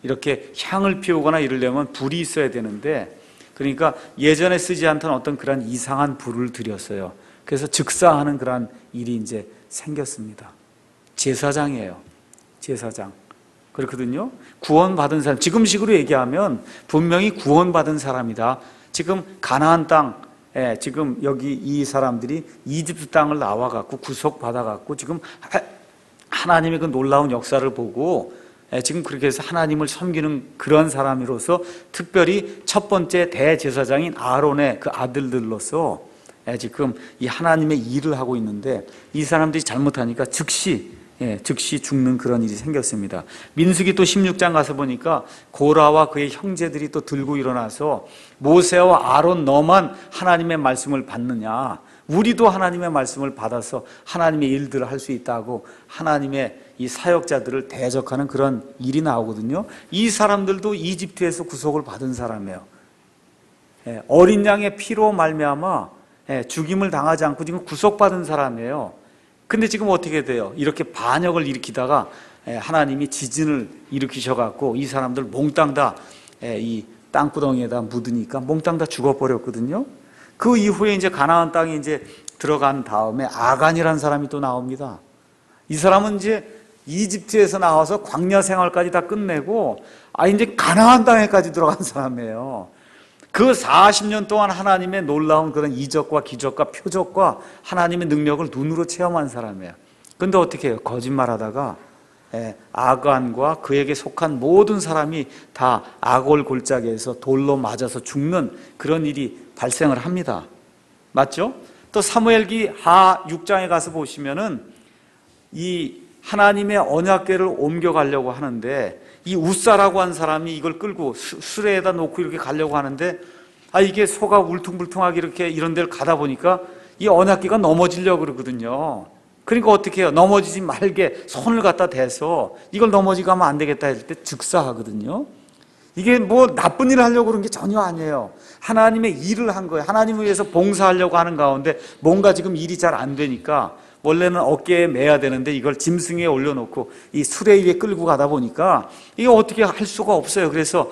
이렇게 향을 피우거나 이러려면 불이 있어야 되는데, 그러니까 예전에 쓰지 않던 어떤 그런 이상한 불을 드렸어요. 그래서 즉사하는 그런 일이 이제 생겼습니다. 제사장이에요. 제사장. 그렇거든요. 구원받은 사람, 지금식으로 얘기하면 분명히 구원받은 사람이다. 지금 가나안 땅, 지금 여기 이 사람들이 이집트 땅을 나와갖고 구속받아갖고 지금 하나님의 그 놀라운 역사를 보고 지금 그렇게 해서 하나님을 섬기는 그런 사람으로서, 특별히 첫 번째 대제사장인 아론의 그 아들들로서 지금 이 하나님의 일을 하고 있는데, 이 사람들이 잘못하니까 즉시 죽는 그런 일이 생겼습니다. 민수기 또 16장 가서 보니까 고라와 그의 형제들이 또 들고 일어나서 모세와 아론, 너만 하나님의 말씀을 받느냐, 우리도 하나님의 말씀을 받아서 하나님의 일들을 할 수 있다고 하나님의 이 사역자들을 대적하는 그런 일이 나오거든요. 이 사람들도 이집트에서 구속을 받은 사람이에요. 어린 양의 피로 말미암아 죽임을 당하지 않고 지금 구속받은 사람이에요. 근데 지금 어떻게 돼요? 이렇게 반역을 일으키다가 하나님이 지진을 일으키셔갖고 이 사람들 몽땅 다 이 땅구덩이에다 묻으니까 몽땅 다 죽어버렸거든요. 그 이후에 이제 가나안 땅에 이제 들어간 다음에 아간이라는 사람이 또 나옵니다. 이 사람은 이제 이집트에서 나와서 광야 생활까지 다 끝내고 이제 가나안 땅에까지 들어간 사람이에요. 그 40년 동안 하나님의 놀라운 그런 이적과 기적과 표적과 하나님의 능력을 눈으로 체험한 사람이에요. 그런데 어떻게 해요? 거짓말하다가 아간과 그에게 속한 모든 사람이 다 아골 골짜기에서 돌로 맞아서 죽는 그런 일이 발생을 합니다. 맞죠? 또 사무엘기 하 6장에 가서 보시면은 이 하나님의 언약궤를 옮겨가려고 하는데, 이 웃사라고 한 사람이 이걸 끌고 수레에다 놓고 이렇게 가려고 하는데, 이게 소가 울퉁불퉁하게 이렇게 이런 데를 가다 보니까 이 언약궤가 넘어지려고 그러거든요. 그러니까 어떻게 해요? 넘어지지 말게 손을 갖다 대서 이걸 넘어지게 하면 안 되겠다 할 때 즉사하거든요. 이게 나쁜 일을 하려고 그런 게 전혀 아니에요. 하나님의 일을 한 거예요. 하나님을 위해서 봉사하려고 하는 가운데 뭔가 지금 일이 잘 안 되니까, 원래는 어깨에 매야 되는데 이걸 짐승에 올려놓고 이 수레 위에 끌고 가다 보니까 이게 어떻게 할 수가 없어요. 그래서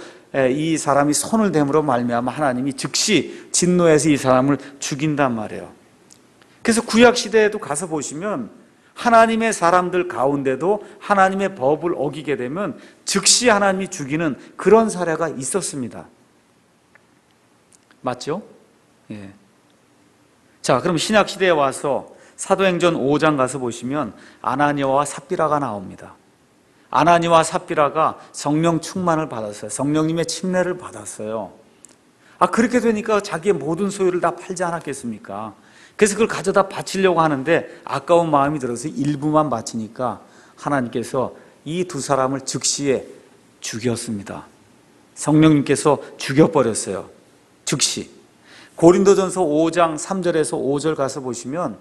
이 사람이 손을 대므로 말미암아 하나님이 즉시 진노해서 이 사람을 죽인단 말이에요. 그래서 구약 시대에도 가서 보시면 하나님의 사람들 가운데도 하나님의 법을 어기게 되면 즉시 하나님이 죽이는 그런 사례가 있었습니다. 맞죠? 예. 자, 그럼 신약 시대에 와서 사도행전 5장 가서 보시면 아나니아와 삽비라가 나옵니다. 아나니아와 삽비라가 성령 충만을 받았어요. 성령님의 침례를 받았어요. 그렇게 되니까 자기의 모든 소유를 다 팔지 않았겠습니까? 그래서 그걸 가져다 바치려고 하는데 아까운 마음이 들어서 일부만 바치니까 하나님께서 이 두 사람을 즉시에 죽였습니다. 성령님께서 죽여버렸어요. 즉시. 고린도전서 5장 3절에서 5절 가서 보시면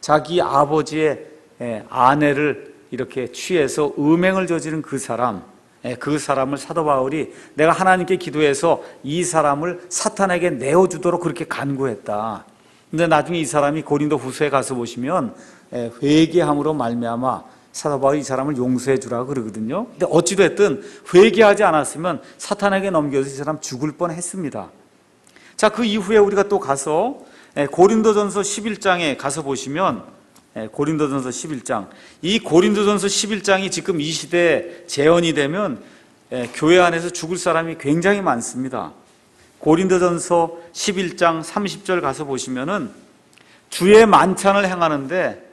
자기 아버지의 아내를 이렇게 취해서 음행을 저지른 그 사람을 사도 바울이 내가 하나님께 기도해서 이 사람을 사탄에게 내어주도록 그렇게 간구했다. 근데 나중에 이 사람이 고린도 후서에 가서 보시면 회개함으로 말미암아 사도 바울이 이 사람을 용서해 주라고 그러거든요. 근데 어찌됐든 회개하지 않았으면 사탄에게 넘겨서 이 사람 죽을 뻔했습니다. 자, 그 이후에 우리가 또 가서 고린도전서 11장에 가서 보시면 고린도전서 11장, 이 고린도전서 11장이 지금 이 시대에 재현이 되면 교회 안에서 죽을 사람이 굉장히 많습니다. 고린도전서 11장 30절 가서 보시면은 주의 만찬을 행하는데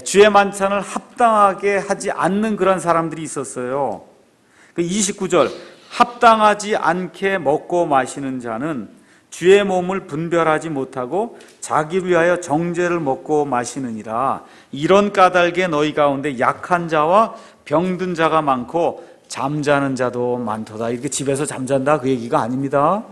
주의 만찬을 합당하게 하지 않는 그런 사람들이 있었어요. 29절, 합당하지 않게 먹고 마시는 자는 주의 몸을 분별하지 못하고 자기를 위하여 정죄를 먹고 마시느니라. 이런 까닭에 너희 가운데 약한 자와 병든 자가 많고 잠자는 자도 많도다. 이렇게 집에서 잠잔다 그 얘기가 아닙니다.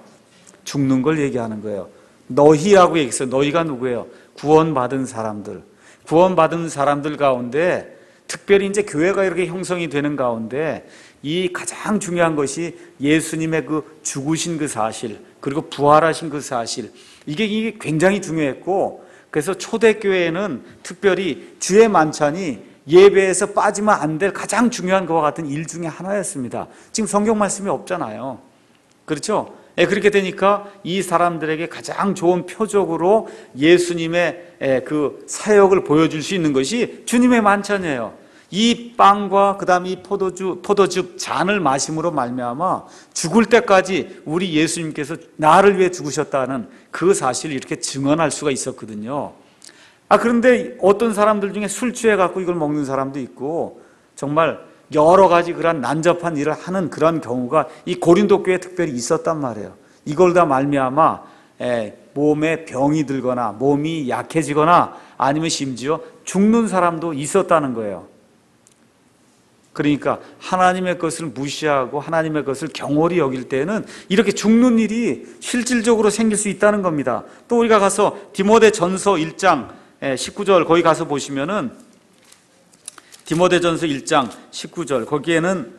죽는 걸 얘기하는 거예요. 너희라고 얘기했어요. 너희가 누구예요? 구원받은 사람들. 구원받은 사람들 가운데 특별히 이제 교회가 이렇게 형성이 되는 가운데 이 가장 중요한 것이 예수님의 그 죽으신 그 사실, 그리고 부활하신 그 사실, 이게 굉장히 중요했고, 그래서 초대교회에는 특별히 주의 만찬이 예배에서 빠지면 안 될 가장 중요한 것과 같은 일 중에 하나였습니다. 지금 성경 말씀이 없잖아요. 그렇죠? 그렇게 되니까 이 사람들에게 가장 좋은 표적으로 예수님의 그 사역을 보여줄 수 있는 것이 주님의 만찬이에요. 이 빵과 그다음에 이 포도즙 잔을 마심으로 말미암아 죽을 때까지 우리 예수님께서 나를 위해 죽으셨다는 그 사실을 이렇게 증언할 수가 있었거든요. 그런데 어떤 사람들 중에 술 취해 갖고 이걸 먹는 사람도 있고 정말 여러 가지 그런 난잡한 일을 하는 그런 경우가 이 고린도 교회에 특별히 있었단 말이에요. 이걸 다 말미암아 몸에 병이 들거나 몸이 약해지거나 아니면 심지어 죽는 사람도 있었다는 거예요. 그러니까 하나님의 것을 무시하고 하나님의 것을 경홀히 여길 때는 이렇게 죽는 일이 실질적으로 생길 수 있다는 겁니다. 또 우리가 가서 디모데전서 1장 19절 거기 가서 보시면은 디모데전서 1장 19절 거기에는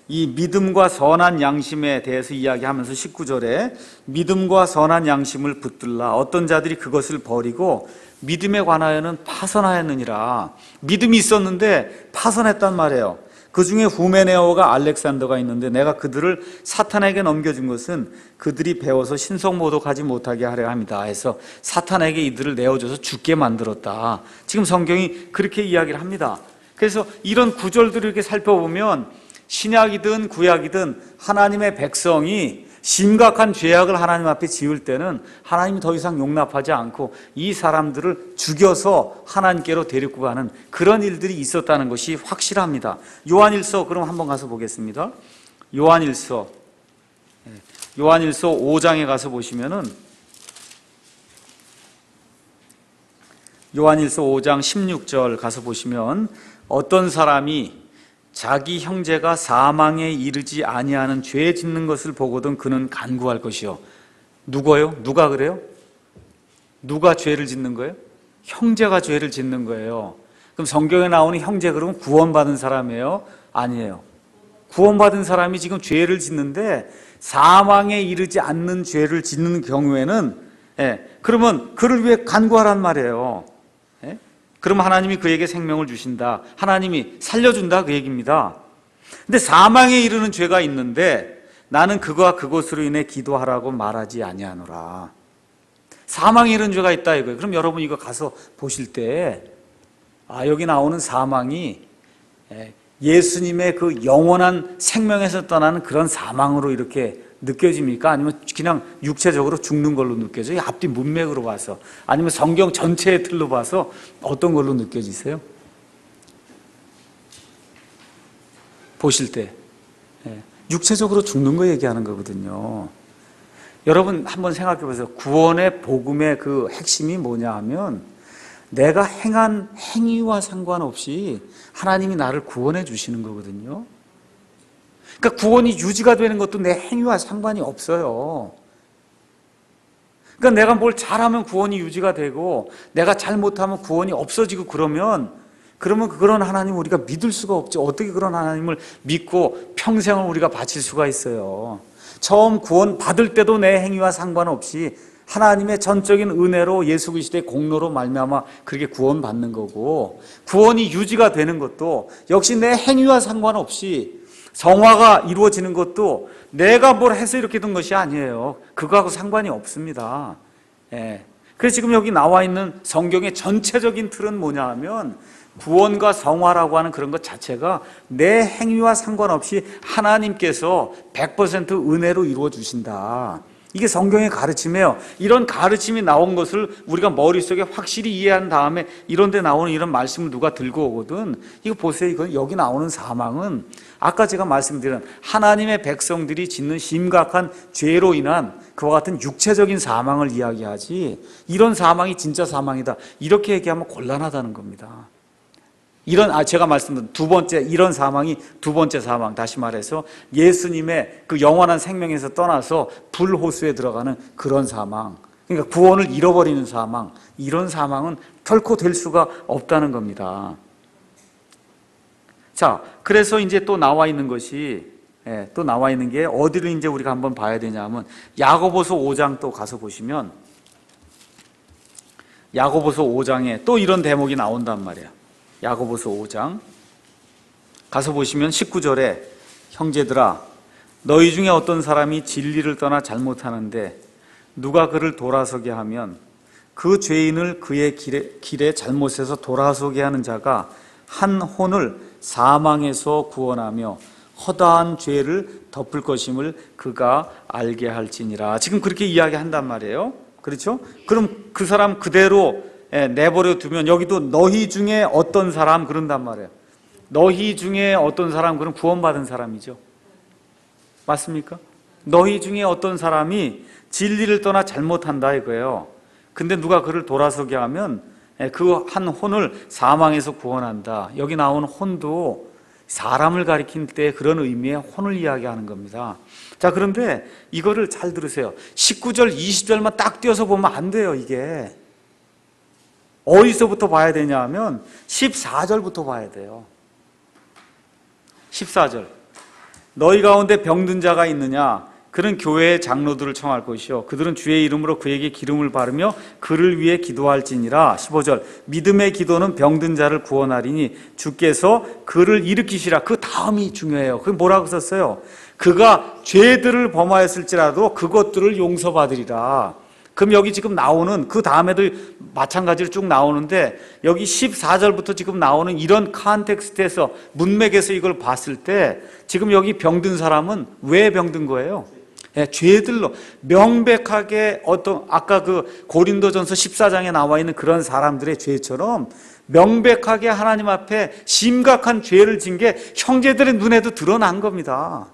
이 믿음과 선한 양심에 대해서 이야기하면서 19절에 믿음과 선한 양심을 붙들라 어떤 자들이 그것을 버리고 믿음에 관하여는 파선하였느니라. 믿음이 있었는데 파선했단 말이에요. 그 중에 후메네오가 알렉산더가 있는데 내가 그들을 사탄에게 넘겨준 것은 그들이 배워서 신성모독하지 못하게 하려 합니다. 해서 사탄에게 이들을 내어줘서 죽게 만들었다. 지금 성경이 그렇게 이야기를 합니다. 그래서 이런 구절들을 이렇게 살펴보면 신약이든 구약이든 하나님의 백성이 심각한 죄악을 하나님 앞에 지을 때는 하나님이 더 이상 용납하지 않고 이 사람들을 죽여서 하나님께로 데리고 가는 그런 일들이 있었다는 것이 확실합니다. 요한일서 그럼 한번 가서 보겠습니다. 요한일서 5장에 가서 보시면은 요한일서 5장 16절 가서 보시면 어떤 사람이 자기 형제가 사망에 이르지 아니하는 죄 짓는 것을 보거든 그는 간구할 것이요. 누가요? 누가 그래요? 누가 죄를 짓는 거예요? 형제가 죄를 짓는 거예요. 그럼 성경에 나오는 형제 그러면 구원받은 사람이에요? 아니에요. 구원받은 사람이 지금 죄를 짓는데 사망에 이르지 않는 죄를 짓는 경우에는 그러면 그를 위해 간구하란 말이에요. 그럼 하나님이 그에게 생명을 주신다. 하나님이 살려준다 그 얘기입니다. 근데 사망에 이르는 죄가 있는데 나는 그와 그것으로 인해 기도하라고 말하지 아니하노라. 사망에 이르는 죄가 있다 이거예요. 그럼 여러분 이거 가서 보실 때 여기 나오는 사망이 예수님의 그 영원한 생명에서 떠나는 그런 사망으로 이렇게 느껴집니까? 아니면 그냥 육체적으로 죽는 걸로 느껴져요? 앞뒤 문맥으로 봐서 아니면 성경 전체의 틀로 봐서 어떤 걸로 느껴지세요? 보실 때 육체적으로 죽는 거 얘기하는 거거든요. 여러분 한번 생각해 보세요. 구원의 복음의 그 핵심이 뭐냐 하면 내가 행한 행위와 상관없이 하나님이 나를 구원해 주시는 거거든요. 그러니까 구원이 유지가 되는 것도 내 행위와 상관이 없어요. 그러니까 내가 뭘 잘하면 구원이 유지가 되고 내가 잘못하면 구원이 없어지고 그러면 그런 하나님을 우리가 믿을 수가 없죠. 어떻게 그런 하나님을 믿고 평생을 우리가 바칠 수가 있어요. 처음 구원 받을 때도 내 행위와 상관없이 하나님의 전적인 은혜로 예수 그리스도의 공로로 말미암아 그렇게 구원받는 거고 구원이 유지가 되는 것도 역시 내 행위와 상관없이 성화가 이루어지는 것도 내가 뭘 해서 이렇게 된 것이 아니에요. 그거하고 상관이 없습니다. 그래서 지금 여기 나와 있는 성경의 전체적인 틀은 뭐냐 하면 구원과 성화라고 하는 그런 것 자체가 내 행위와 상관없이 하나님께서 100% 은혜로 이루어 주신다. 이게 성경의 가르침이에요. 이런 가르침이 나온 것을 우리가 머릿속에 확실히 이해한 다음에 이런 데 나오는 이런 말씀을 누가 들고 오거든, 이거 보세요. 이거 여기 나오는 사망은 아까 제가 말씀드린 하나님의 백성들이 짓는 심각한 죄로 인한 그와 같은 육체적인 사망을 이야기하지, 이런 사망이 진짜 사망이다 이렇게 얘기하면 곤란하다는 겁니다. 제가 말씀드린 두 번째, 이런 사망이 두 번째 사망, 다시 말해서 예수님의 그 영원한 생명에서 떠나서 불호수에 들어가는 그런 사망, 그러니까 구원을 잃어버리는 사망, 이런 사망은 결코 될 수가 없다는 겁니다. 자, 그래서 이제 또 나와 있는 것이, 또 나와 있는 게 어디를 이제 우리가 한번 봐야 되냐면 야고보서 5장 또 가서 보시면 야고보서 5장에 또 이런 대목이 나온단 말이에요. 야고보서 5장 가서 보시면 19절에 형제들아 너희 중에 어떤 사람이 진리를 떠나 잘못하는데 누가 그를 돌아서게 하면 그 죄인을 그의 길에 잘못해서 돌아서게 하는 자가 한 혼을 사망에서 구원하며 허다한 죄를 덮을 것임을 그가 알게 할지니라. 지금 그렇게 이야기한단 말이에요. 그렇죠? 그럼 그 사람 그대로 내버려 두면 여기도 너희 중에 어떤 사람 그런단 말이에요. 너희 중에 어떤 사람, 그럼 구원받은 사람이죠. 맞습니까? 너희 중에 어떤 사람이 진리를 떠나 잘못한다 이거예요. 근데 누가 그를 돌아서게 하면 그 한 혼을 사망에서 구원한다. 여기 나온 혼도 사람을 가리킬 때 그런 의미의 혼을 이야기하는 겁니다. 자, 그런데 이거를 잘 들으세요. 19절, 20절만 딱 띄어서 보면 안 돼요. 이게 어디서부터 봐야 되냐 하면 14절부터 봐야 돼요. 14절 너희 가운데 병든 자가 있느냐? 그는 교회의 장로들을 청할 것이요 그들은 주의 이름으로 그에게 기름을 바르며 그를 위해 기도할지니라. 15절 믿음의 기도는 병든 자를 구원하리니 주께서 그를 일으키시라. 그 다음이 중요해요. 그게 뭐라고 썼어요? 그가 죄들을 범하였을지라도 그것들을 용서받으리라. 그럼 여기 지금 나오는 그 다음에도 마찬가지로 쭉 나오는데 여기 14절부터 지금 나오는 이런 컨텍스트에서 문맥에서 이걸 봤을 때 지금 여기 병든 사람은 왜 병든 거예요? 죄들로 명백하게 아까 그 고린도전서 14장에 나와 있는 그런 사람들의 죄처럼 명백하게 하나님 앞에 심각한 죄를 진 게 형제들의 눈에도 드러난 겁니다.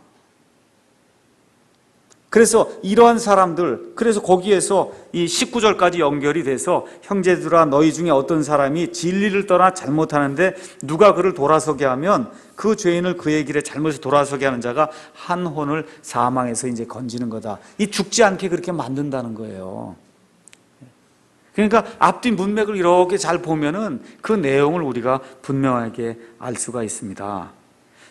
그래서 이러한 사람들, 그래서 거기에서 이 19절까지 연결이 돼서 형제들아 너희 중에 어떤 사람이 진리를 떠나 잘못하는데 누가 그를 돌아서게 하면 그 죄인을 그의 길에 잘못해서 돌아서게 하는 자가 한 혼을 사망에서 이제 건지는 거다. 이 죽지 않게 그렇게 만든다는 거예요. 그러니까 앞뒤 문맥을 이렇게 잘 보면은 그 내용을 우리가 분명하게 알 수가 있습니다.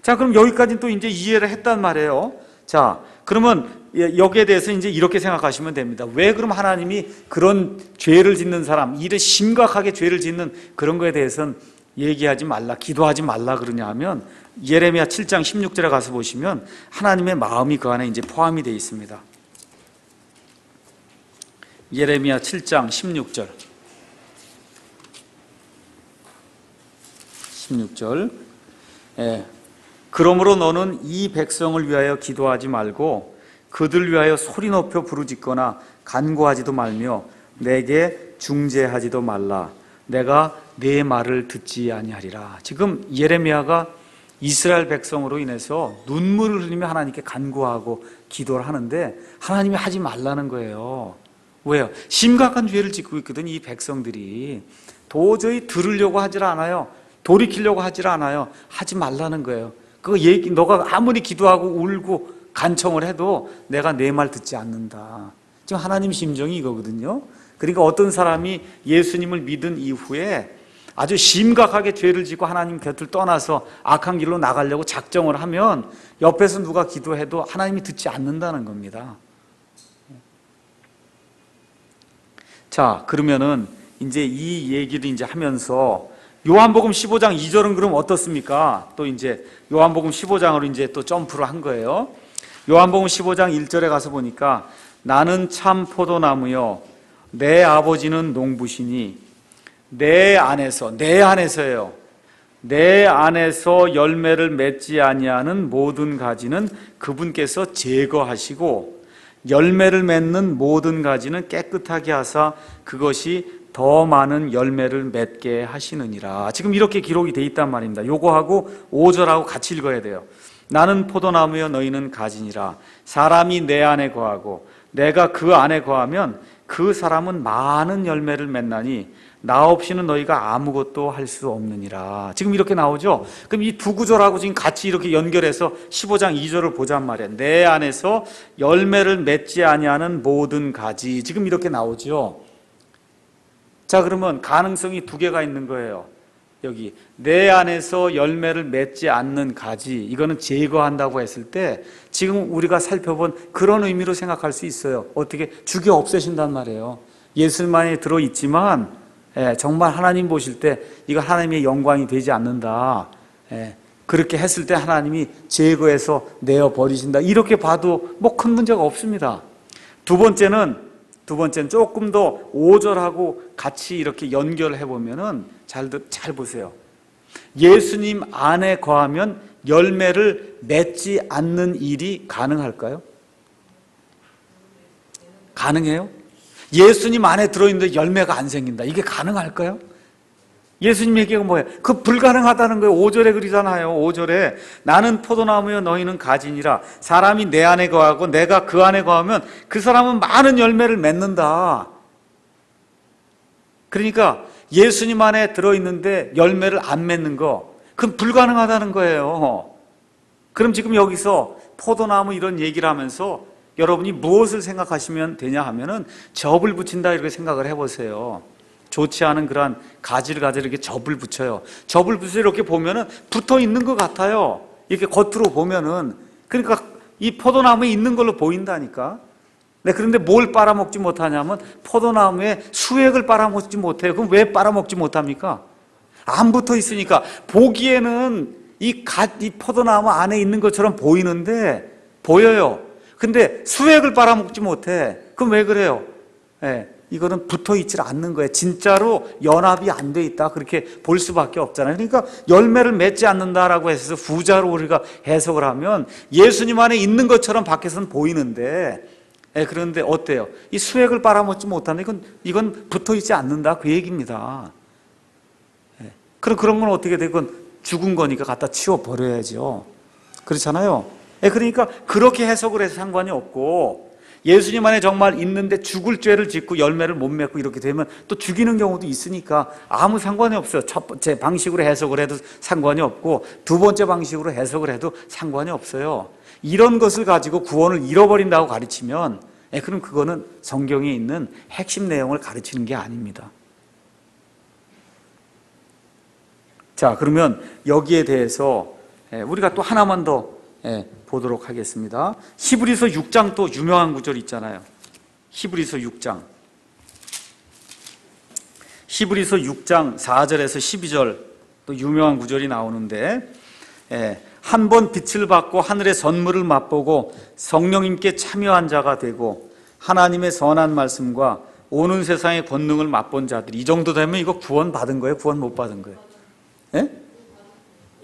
자, 그럼 여기까지는 또 이제 이해를 했단 말이에요. 자, 그러면 여기에 대해서 이제 이렇게 생각하시면 됩니다. 왜 그럼 하나님이 그런 죄를 짓는 사람, 이래 심각하게 죄를 짓는 그런 거에 대해서는 얘기하지 말라, 기도하지 말라 그러냐 하면 예레미야 7장 16절에 가서 보시면 하나님의 마음이 그 안에 이제 포함이 되어 있습니다. 예레미야 7장 16절. 16절. 그러므로 너는 이 백성을 위하여 기도하지 말고 그들 위하여 소리 높여 부르짖거나 간구하지도 말며 내게 중재하지도 말라. 내가 내 말을 듣지 아니하리라. 지금 예레미야가 이스라엘 백성으로 인해서 눈물을 흘리며 하나님께 간구하고 기도를 하는데 하나님이 하지 말라는 거예요. 왜요? 심각한 죄를 짓고 있거든. 이 백성들이 도저히 들으려고 하질 않아요. 돌이키려고 하질 않아요. 하지 말라는 거예요. 너가 아무리 기도하고 울고 간청을 해도 내가 내 말 듣지 않는다. 지금 하나님 심정이 이거거든요. 그러니까 어떤 사람이 예수님을 믿은 이후에 아주 심각하게 죄를 짓고 하나님 곁을 떠나서 악한 길로 나가려고 작정을 하면 옆에서 누가 기도해도 하나님이 듣지 않는다는 겁니다. 자, 그러면은 이제 이 얘기를 이제 하면서 요한복음 15장 2절은 그럼 어떻습니까? 또 이제 요한복음 15장으로 이제 또 점프를 한 거예요. 요한복음 15장 1절에 가서 보니까 나는 참 포도나무요 내 아버지는 농부시니 내 안에서예요. 내 안에서 열매를 맺지 아니하는 모든 가지는 그분께서 제거하시고 열매를 맺는 모든 가지는 깨끗하게 하사 그것이 더 많은 열매를 맺게 하시느니라. 지금 이렇게 기록이 돼 있단 말입니다. 요거하고 5절하고 같이 읽어야 돼요. 나는 포도나무여 너희는 가지니라. 사람이 내 안에 거하고 내가 그 안에 거하면 그 사람은 많은 열매를 맺나니 나 없이는 너희가 아무것도 할 수 없느니라. 지금 이렇게 나오죠. 그럼 이 두 구절하고 지금 같이 이렇게 연결해서 15장 2절을 보잔 말이에요. 내 안에서 열매를 맺지 아니하는 모든 가지. 지금 이렇게 나오죠. 자, 그러면 가능성이 두 개가 있는 거예요. 여기 내 안에서 열매를 맺지 않는 가지, 이거는 제거한다고 했을 때 지금 우리가 살펴본 그런 의미로 생각할 수 있어요. 어떻게 죽여 없애신단 말이에요. 예술만이 들어있지만 정말 하나님 보실 때 이거 하나님의 영광이 되지 않는다. 그렇게 했을 때 하나님이 제거해서 내어버리신다. 이렇게 봐도 뭐 큰 문제가 없습니다. 두 번째는 조금 더 5절하고 같이 이렇게 연결해 보면은 잘 보세요. 예수님 안에 거하면 열매를 맺지 않는 일이 가능할까요? 가능해요? 예수님 안에 들어있는데 열매가 안 생긴다. 이게 가능할까요? 예수님 얘기가 뭐예요? 그 불가능하다는 거예요. 5절에 그러잖아요. 5절에 나는 포도나무여 너희는 가지니라. 사람이 내 안에 거하고 내가 그 안에 거하면 그 사람은 많은 열매를 맺는다. 그러니까 예수님 안에 들어있는데 열매를 안 맺는 거, 그건 불가능하다는 거예요. 그럼 지금 여기서 포도나무 이런 얘기를 하면서 여러분이 무엇을 생각하시면 되냐 하면은 접을 붙인다 이렇게 생각을 해보세요. 좋지 않은 그러한 가지를 가지고 이렇게 접을 붙여요. 접을 붙여 이렇게 보면은 붙어 있는 것 같아요. 이렇게 겉으로 보면은. 그러니까 이 포도나무에 있는 걸로 보인다니까. 네, 그런데 뭘 빨아먹지 못하냐면 포도나무에 수액을 빨아먹지 못해요. 그럼 왜 빨아먹지 못합니까? 안 붙어 있으니까. 보기에는 이 포도나무 안에 있는 것처럼 보이는데 보여요. 근데 수액을 빨아먹지 못해. 그럼 왜 그래요? 이거는 붙어 있질 않는 거예요. 진짜로 연합이 안 돼 있다. 그렇게 볼 수밖에 없잖아요. 그러니까 열매를 맺지 않는다라고 해서 부자로 우리가 해석을 하면 예수님 안에 있는 것처럼 밖에서는 보이는데, 그런데 어때요? 이 수액을 빨아먹지 못하는 이건 붙어 있지 않는다. 그 얘기입니다. 그럼 그런 건 어떻게 돼? 그건 죽은 거니까 갖다 치워버려야죠. 그렇잖아요. 그러니까 그렇게 해석을 해서 상관이 없고, 예수님 안에 정말 있는데 죽을 죄를 짓고 열매를 못 맺고 이렇게 되면 또 죽이는 경우도 있으니까 아무 상관이 없어요. 첫 번째 방식으로 해석을 해도 상관이 없고 두 번째 방식으로 해석을 해도 상관이 없어요. 이런 것을 가지고 구원을 잃어버린다고 가르치면 그럼 그거는 성경에 있는 핵심 내용을 가르치는 게 아닙니다. 자, 그러면 여기에 대해서 우리가 또 하나만 더 보도록 하겠습니다. 히브리서 6장 또 유명한 구절 있잖아요. 히브리서 6장 4절에서 12절 또 유명한 구절이 나오는데, 한 번 빛을 받고 하늘의 선물을 맛보고 성령님께 참여한 자가 되고 하나님의 선한 말씀과 오는 세상의 권능을 맛본 자들이, 이 정도 되면 이거 구원 받은 거예요? 구원 못 받은 거예요?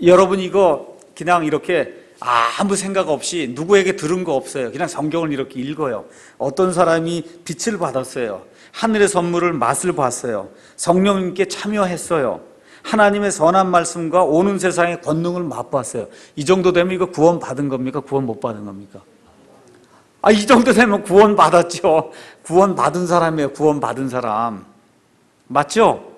여러분 이거 그냥 이렇게 아무 생각 없이 누구에게 들은 거 없어요. 그냥 성경을 이렇게 읽어요. 어떤 사람이 빛을 받았어요. 하늘의 선물을 맛을 봤어요. 성령님께 참여했어요. 하나님의 선한 말씀과 오는 세상의 권능을 맛봤어요. 이 정도 되면 이거 구원 받은 겁니까? 구원 못 받은 겁니까? 이 정도 되면 구원 받았죠. 구원 받은 사람이에요. 구원 받은 사람. 맞죠?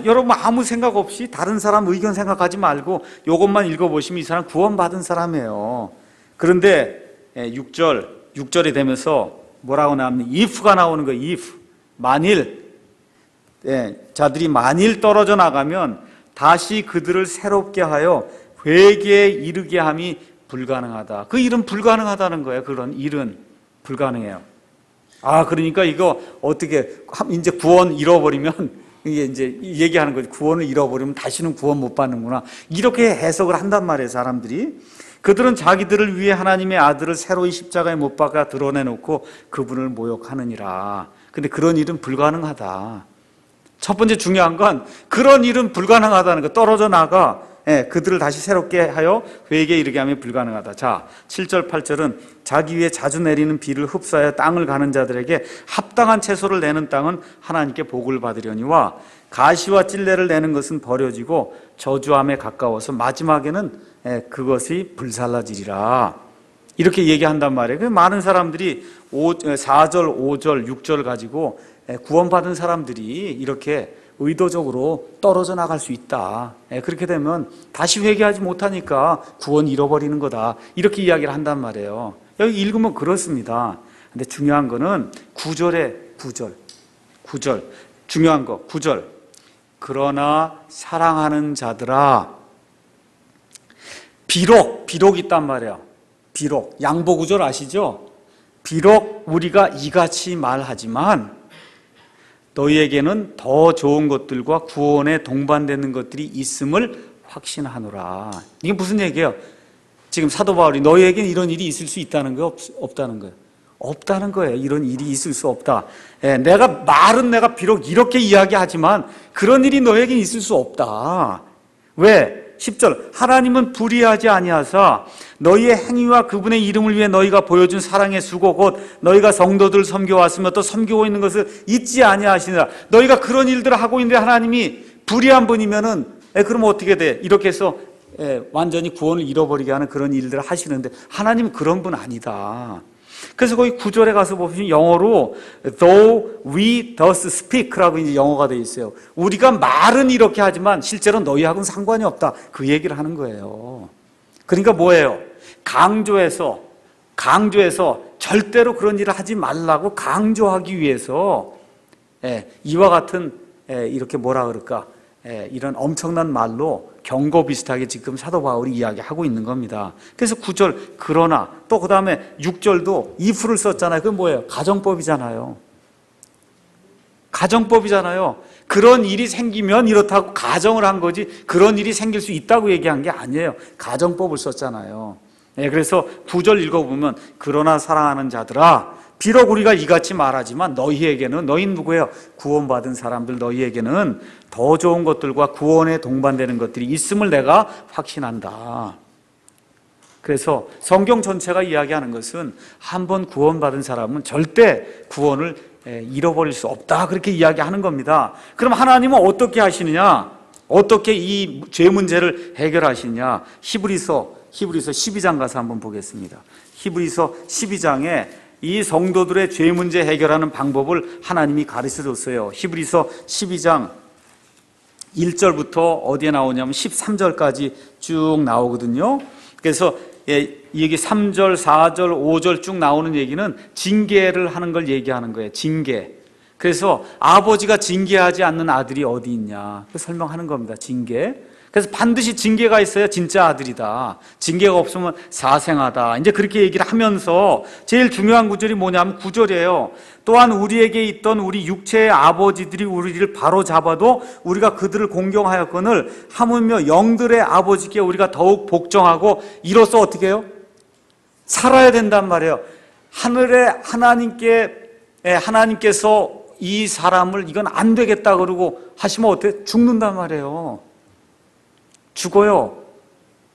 여러분 아무 생각 없이 다른 사람 의견 생각하지 말고 이것만 읽어보시면 이 사람 구원받은 사람이에요. 그런데 6절이 되면서 뭐라고 나옵니까? if가 나오는 거예요. if. 만일 자들이 만일 떨어져 나가면 다시 그들을 새롭게 하여 회개에 이르게 함이 불가능하다. 그 일은 불가능하다는 거예요. 그런 일은 불가능해요. 그러니까 이거 어떻게 이제 구원 잃어버리면 이게 이제 얘기하는 거죠. 구원을 잃어버리면 다시는 구원 못 받는구나. 이렇게 해석을 한단 말이에요, 사람들이. 그들은 자기들을 위해 하나님의 아들을 새로이 십자가에 못 박아 드러내놓고 그분을 모욕하느니라. 근데 그런 일은 불가능하다. 첫 번째 중요한 건 그런 일은 불가능하다는 거. 떨어져 나가. 그들을 다시 새롭게 하여 회개에 이르게 하면 불가능하다. 자, 7절 8절은 자기 위에 자주 내리는 비를 흡수하여 땅을 가는 자들에게 합당한 채소를 내는 땅은 하나님께 복을 받으려니와 가시와 찔레를 내는 것은 버려지고 저주함에 가까워서 마지막에는 그것이 불살라지리라. 이렇게 얘기한단 말이에요. 많은 사람들이 4절, 5절, 6절 가지고 구원받은 사람들이 이렇게 의도적으로 떨어져 나갈 수 있다. 그렇게 되면 다시 회개하지 못하니까 구원 잃어버리는 거다. 이렇게 이야기를 한단 말이에요. 여기 읽으면 그렇습니다. 근데 중요한 거는 9절에 9절. 중요한 거 9절. 그러나 사랑하는 자들아, 비록 있단 말이에요. 비록. 양보구절 아시죠? 비록 우리가 이같이 말하지만 너희에게는 더 좋은 것들과 구원에 동반되는 것들이 있음을 확신하노라. 이게 무슨 얘기예요? 지금 사도 바울이 너희에게는 이런 일이 있을 수 있다는 거예요? 없다는 거예요? 없다는 거예요. 이런 일이 있을 수 없다. 내가 비록 이렇게 이야기하지만 그런 일이 너희에게는 있을 수 없다. 왜? 10절 하나님은 불의하지 아니하사 너희의 행위와 그분의 이름을 위해 너희가 보여준 사랑의 수고 곧 너희가 성도들을 섬겨왔으며 또 섬기고 있는 것을 잊지 아니하시느라. 너희가 그런 일들을 하고 있는데 하나님이 불의한 분이면은 그러면 어떻게 돼? 이렇게 해서 완전히 구원을 잃어버리게 하는 그런 일들을 하시는데 하나님은 그런 분 아니다. 그래서 거기 9절에 가서 보시면 영어로 though we thus speak라고 이제 영어가 되어 있어요. 우리가 말은 이렇게 하지만 실제로 너희하고는 상관이 없다. 그 얘기를 하는 거예요. 그러니까 뭐예요? 강조해서 절대로 그런 일을 하지 말라고 강조하기 위해서 이와 같은 이렇게 뭐라 그럴까? 이런 엄청난 말로 경고 비슷하게 지금 사도 바울이 이야기하고 있는 겁니다. 그래서 9절 그러나 또 그 다음에 6절도 if를 썼잖아요. 그건 뭐예요? 가정법이잖아요. 그런 일이 생기면 이렇다고 가정을 한 거지 그런 일이 생길 수 있다고 얘기한 게 아니에요. 가정법을 썼잖아요. 그래서 9절 읽어보면 그러나 사랑하는 자들아 비록 우리가 이같이 말하지만 너희에게는 너희는 누구예요? 구원받은 사람들 너희에게는 더 좋은 것들과 구원에 동반되는 것들이 있음을 내가 확신한다. 그래서 성경 전체가 이야기하는 것은 한번 구원받은 사람은 절대 구원을 잃어버릴 수 없다. 그렇게 이야기하는 겁니다. 그럼 하나님은 어떻게 하시느냐? 어떻게 이 죄 문제를 해결하시느냐? 히브리서 12장 가서 한번 보겠습니다. 히브리서 12장에 이 성도들의 죄 문제 해결하는 방법을 하나님이 가르쳐 줬어요. 히브리서 12장 1절부터 어디에 나오냐면 13절까지 쭉 나오거든요. 그래서 여기 3절, 4절, 5절 쭉 나오는 얘기는 징계를 하는 걸 얘기하는 거예요. 징계. 그래서 아버지가 징계하지 않는 아들이 어디 있냐 설명하는 겁니다. 징계. 그래서 반드시 징계가 있어야 진짜 아들이다. 징계가 없으면 사생아다. 이제 그렇게 얘기를 하면서 제일 중요한 구절이 뭐냐면 9절이에요. 또한 우리에게 있던 우리 육체의 아버지들이 우리를 바로 잡아도 우리가 그들을 공경하였거늘 하물며 영들의 아버지께 우리가 더욱 복종하고 이로써 어떻게 해요? 살아야 된단 말이에요. 하늘의 하나님께서 이 사람을 이건 안 되겠다 그러고 하시면 어떻게 죽는단 말이에요. 죽어요.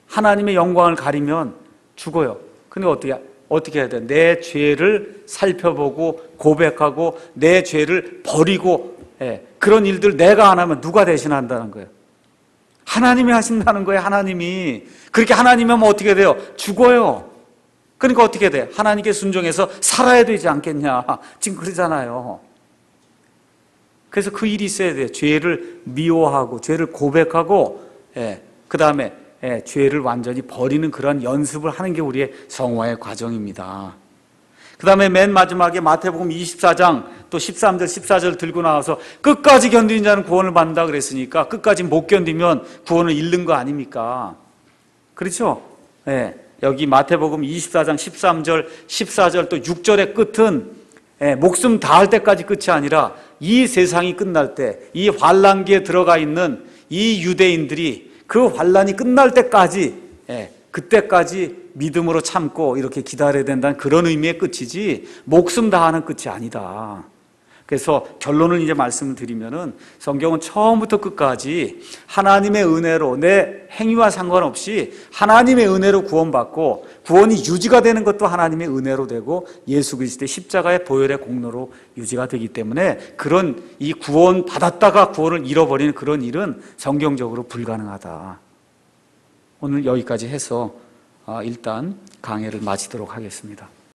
하나님의 영광을 가리면 죽어요. 그러니까 어떻게 해야 돼? 내 죄를 살펴보고 고백하고 내 죄를 버리고 그런 일들 내가 안 하면 누가 대신한다는 거예요? 하나님이 하신다는 거예요. 하나님이. 그렇게 하나님이 하면 어떻게 돼요? 죽어요. 그러니까 어떻게 돼? 하나님께 순종해서 살아야 되지 않겠냐? 지금 그러잖아요. 그래서 그 일이 있어야 돼요. 죄를 미워하고 죄를 고백하고 그 다음에 죄를 완전히 버리는 그런 연습을 하는 게 우리의 성화의 과정입니다. 그 다음에 맨 마지막에 마태복음 24장 또 13절 14절 들고 나와서 끝까지 견디는 자는 구원을 받는다 그랬으니까 끝까지 못 견디면 구원을 잃는 거 아닙니까? 그렇죠? 여기 마태복음 24장 13절 14절 또 6절의 끝은 목숨 다할 때까지 끝이 아니라 이 세상이 끝날 때 이 환란기에 들어가 있는 이 유대인들이 그 환란이 끝날 때까지 그때까지 믿음으로 참고 이렇게 기다려야 된다는 그런 의미의 끝이지 목숨 다하는 끝이 아니다. 그래서 결론을 이제 말씀을 드리면은 성경은 처음부터 끝까지 하나님의 은혜로 내 행위와 상관없이 하나님의 은혜로 구원받고 구원이 유지가 되는 것도 하나님의 은혜로 되고 예수 그리스도의 십자가의 보혈의 공로로 유지가 되기 때문에 그런 이 구원 받았다가 구원을 잃어버리는 그런 일은 성경적으로 불가능하다. 오늘 여기까지 해서 일단 강해를 마치도록 하겠습니다.